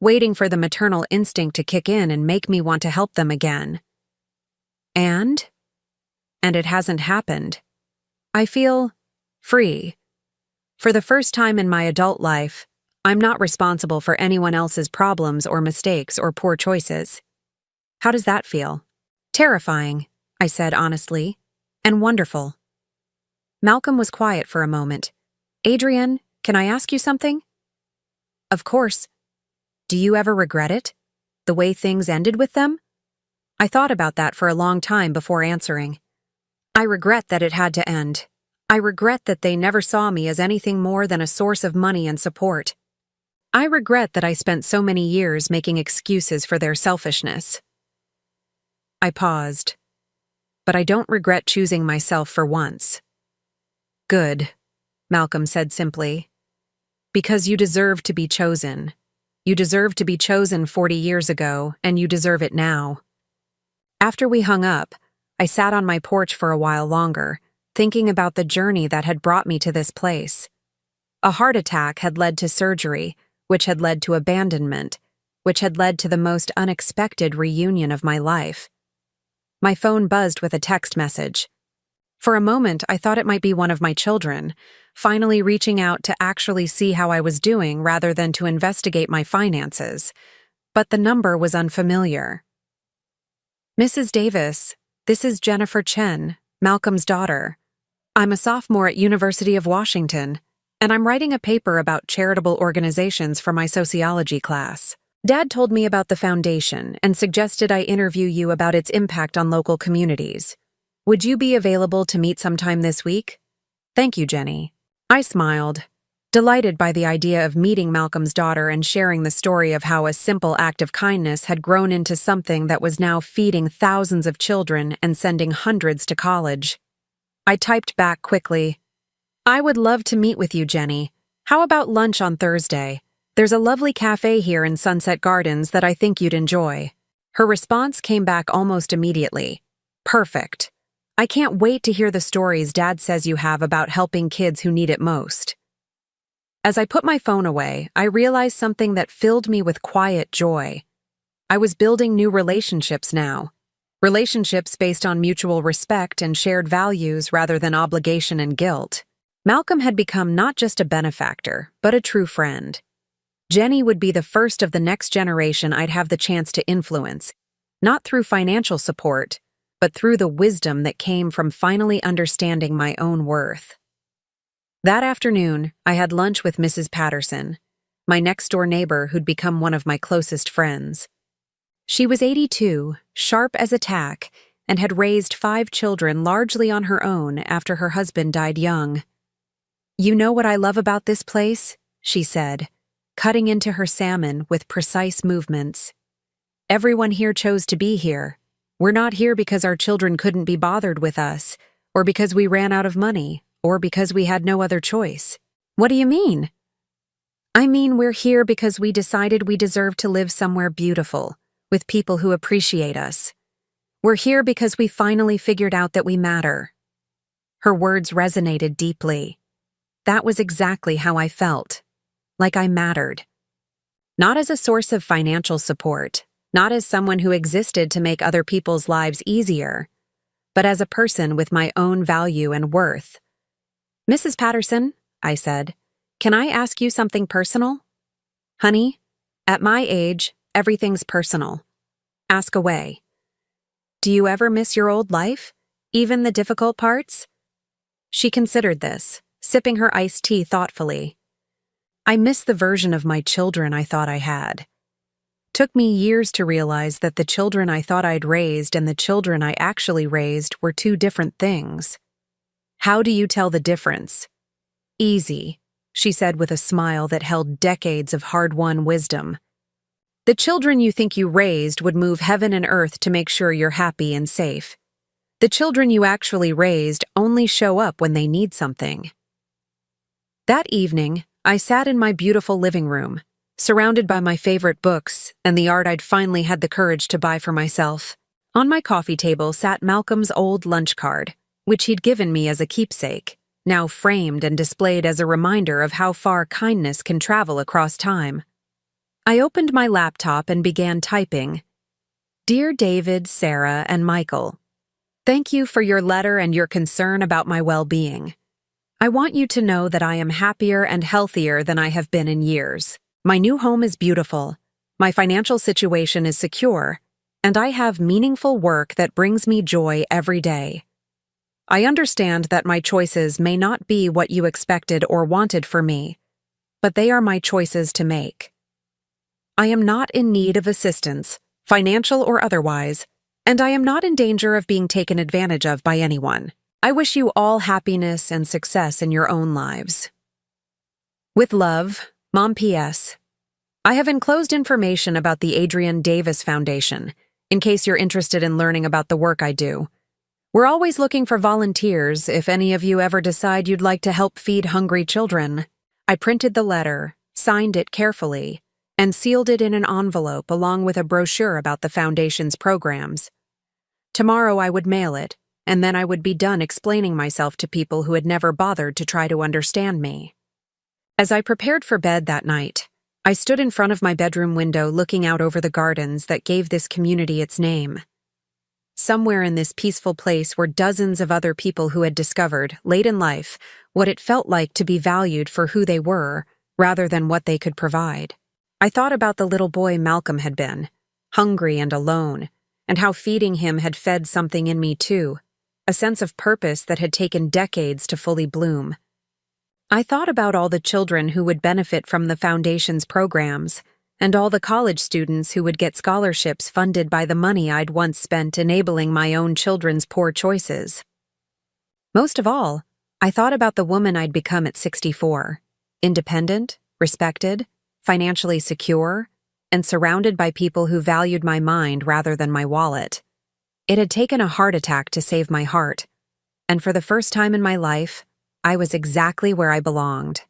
waiting for the maternal instinct to kick in and make me want to help them again. And it hasn't happened. I feel free. For the first time in my adult life, I'm not responsible for anyone else's problems or mistakes or poor choices." "How does that feel?" "Terrifying," I said honestly, "and wonderful." Malcolm was quiet for a moment. "Adrian, can I ask you something?" "Of course. Do you ever regret it? The way things ended with them?" I thought about that for a long time before answering. "I regret that it had to end. I regret that they never saw me as anything more than a source of money and support. I regret that I spent so many years making excuses for their selfishness." I paused. "But I don't regret choosing myself for once." "Good," Malcolm said simply. "Because you deserve to be chosen. You deserve to be chosen 40 years ago, and you deserve it now." After we hung up, I sat on my porch for a while longer, thinking about the journey that had brought me to this place. A heart attack had led to surgery, which had led to abandonment, which had led to the most unexpected reunion of my life. My phone buzzed with a text message. For a moment, I thought it might be one of my children, finally reaching out to actually see how I was doing rather than to investigate my finances. But the number was unfamiliar. "Mrs. Davis, this is Jennifer Chen, Malcolm's daughter. I'm a sophomore at University of Washington, and I'm writing a paper about charitable organizations for my sociology class. Dad told me about the foundation and suggested I interview you about its impact on local communities. Would you be available to meet sometime this week? Thank you, Jenny." I smiled, delighted by the idea of meeting Malcolm's daughter and sharing the story of how a simple act of kindness had grown into something that was now feeding thousands of children and sending hundreds to college. I typed back quickly, "I would love to meet with you, Jenny. How about lunch on Thursday? There's a lovely cafe here in Sunset Gardens that I think you'd enjoy." Her response came back almost immediately. "Perfect. I can't wait to hear the stories Dad says you have about helping kids who need it most." As I put my phone away, I realized something that filled me with quiet joy. I was building new relationships now. Relationships based on mutual respect and shared values rather than obligation and guilt. Malcolm had become not just a benefactor, but a true friend. Jenny would be the first of the next generation I'd have the chance to influence, not through financial support, but through the wisdom that came from finally understanding my own worth. That afternoon, I had lunch with Mrs. Patterson, my next-door neighbor who'd become one of my closest friends. She was 82, sharp as a tack, and had raised 5 children largely on her own after her husband died young. "You know what I love about this place?" she said, cutting into her salmon with precise movements. "Everyone here chose to be here. We're not here because our children couldn't be bothered with us, or because we ran out of money, or because we had no other choice." "What do you mean?" "I mean we're here because we decided we deserve to live somewhere beautiful, with people who appreciate us. We're here because we finally figured out that we matter." Her words resonated deeply. That was exactly how I felt, like I mattered. Not as a source of financial support, not as someone who existed to make other people's lives easier, but as a person with my own value and worth. "Mrs. Patterson," I said, "can I ask you something personal?" "Honey, at my age, everything's personal. Ask away." "Do you ever miss your old life? Even the difficult parts?" She considered this, sipping her iced tea thoughtfully. "I miss the version of my children I thought I had. Took me years to realize that the children I thought I'd raised and the children I actually raised were 2 different things." "How do you tell the difference?" "Easy," she said with a smile that held decades of hard-won wisdom. "The children you think you raised would move heaven and earth to make sure you're happy and safe. The children you actually raised only show up when they need something." That evening, I sat in my beautiful living room, surrounded by my favorite books and the art I'd finally had the courage to buy for myself. On my coffee table sat Malcolm's old lunch card, which he'd given me as a keepsake, now framed and displayed as a reminder of how far kindness can travel across time. I opened my laptop and began typing. "Dear David, Sarah, and Michael, thank you for your letter and your concern about my well-being. I want you to know that I am happier and healthier than I have been in years. My new home is beautiful, my financial situation is secure, and I have meaningful work that brings me joy every day. I understand that my choices may not be what you expected or wanted for me, but they are my choices to make. I am not in need of assistance, financial or otherwise, and I am not in danger of being taken advantage of by anyone. I wish you all happiness and success in your own lives. With love, Mom P.S. I have enclosed information about the Adrian Davis Foundation, in case you're interested in learning about the work I do. We're always looking for volunteers if any of you ever decide you'd like to help feed hungry children." I printed the letter, signed it carefully, and sealed it in an envelope along with a brochure about the Foundation's programs. Tomorrow I would mail it, and then I would be done explaining myself to people who had never bothered to try to understand me. As I prepared for bed that night, I stood in front of my bedroom window looking out over the gardens that gave this community its name. Somewhere in this peaceful place were dozens of other people who had discovered, late in life, what it felt like to be valued for who they were, rather than what they could provide. I thought about the little boy Malcolm had been, hungry and alone, and how feeding him had fed something in me too, a sense of purpose that had taken decades to fully bloom. I thought about all the children who would benefit from the Foundation's programs, and all the college students who would get scholarships funded by the money I'd once spent enabling my own children's poor choices. Most of all, I thought about the woman I'd become at 64, independent, respected, financially secure, and surrounded by people who valued my mind rather than my wallet. It had taken a heart attack to save my heart, and for the first time in my life, I was exactly where I belonged.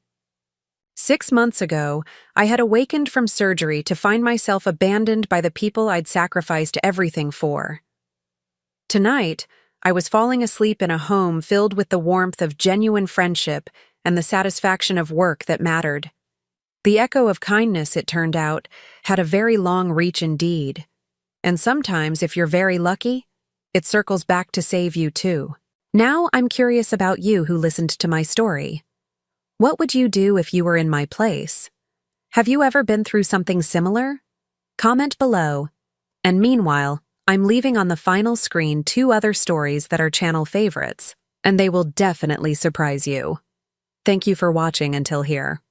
6 months ago, I had awakened from surgery to find myself abandoned by the people I'd sacrificed everything for. Tonight, I was falling asleep in a home filled with the warmth of genuine friendship and the satisfaction of work that mattered. The echo of kindness, it turned out, had a very long reach indeed. And sometimes, if you're very lucky, it circles back to save you too. Now I'm curious about you who listened to my story. What would you do if you were in my place? Have you ever been through something similar? Comment below. And meanwhile, I'm leaving on the final screen 2 other stories that are channel favorites, and they will definitely surprise you. Thank you for watching until here.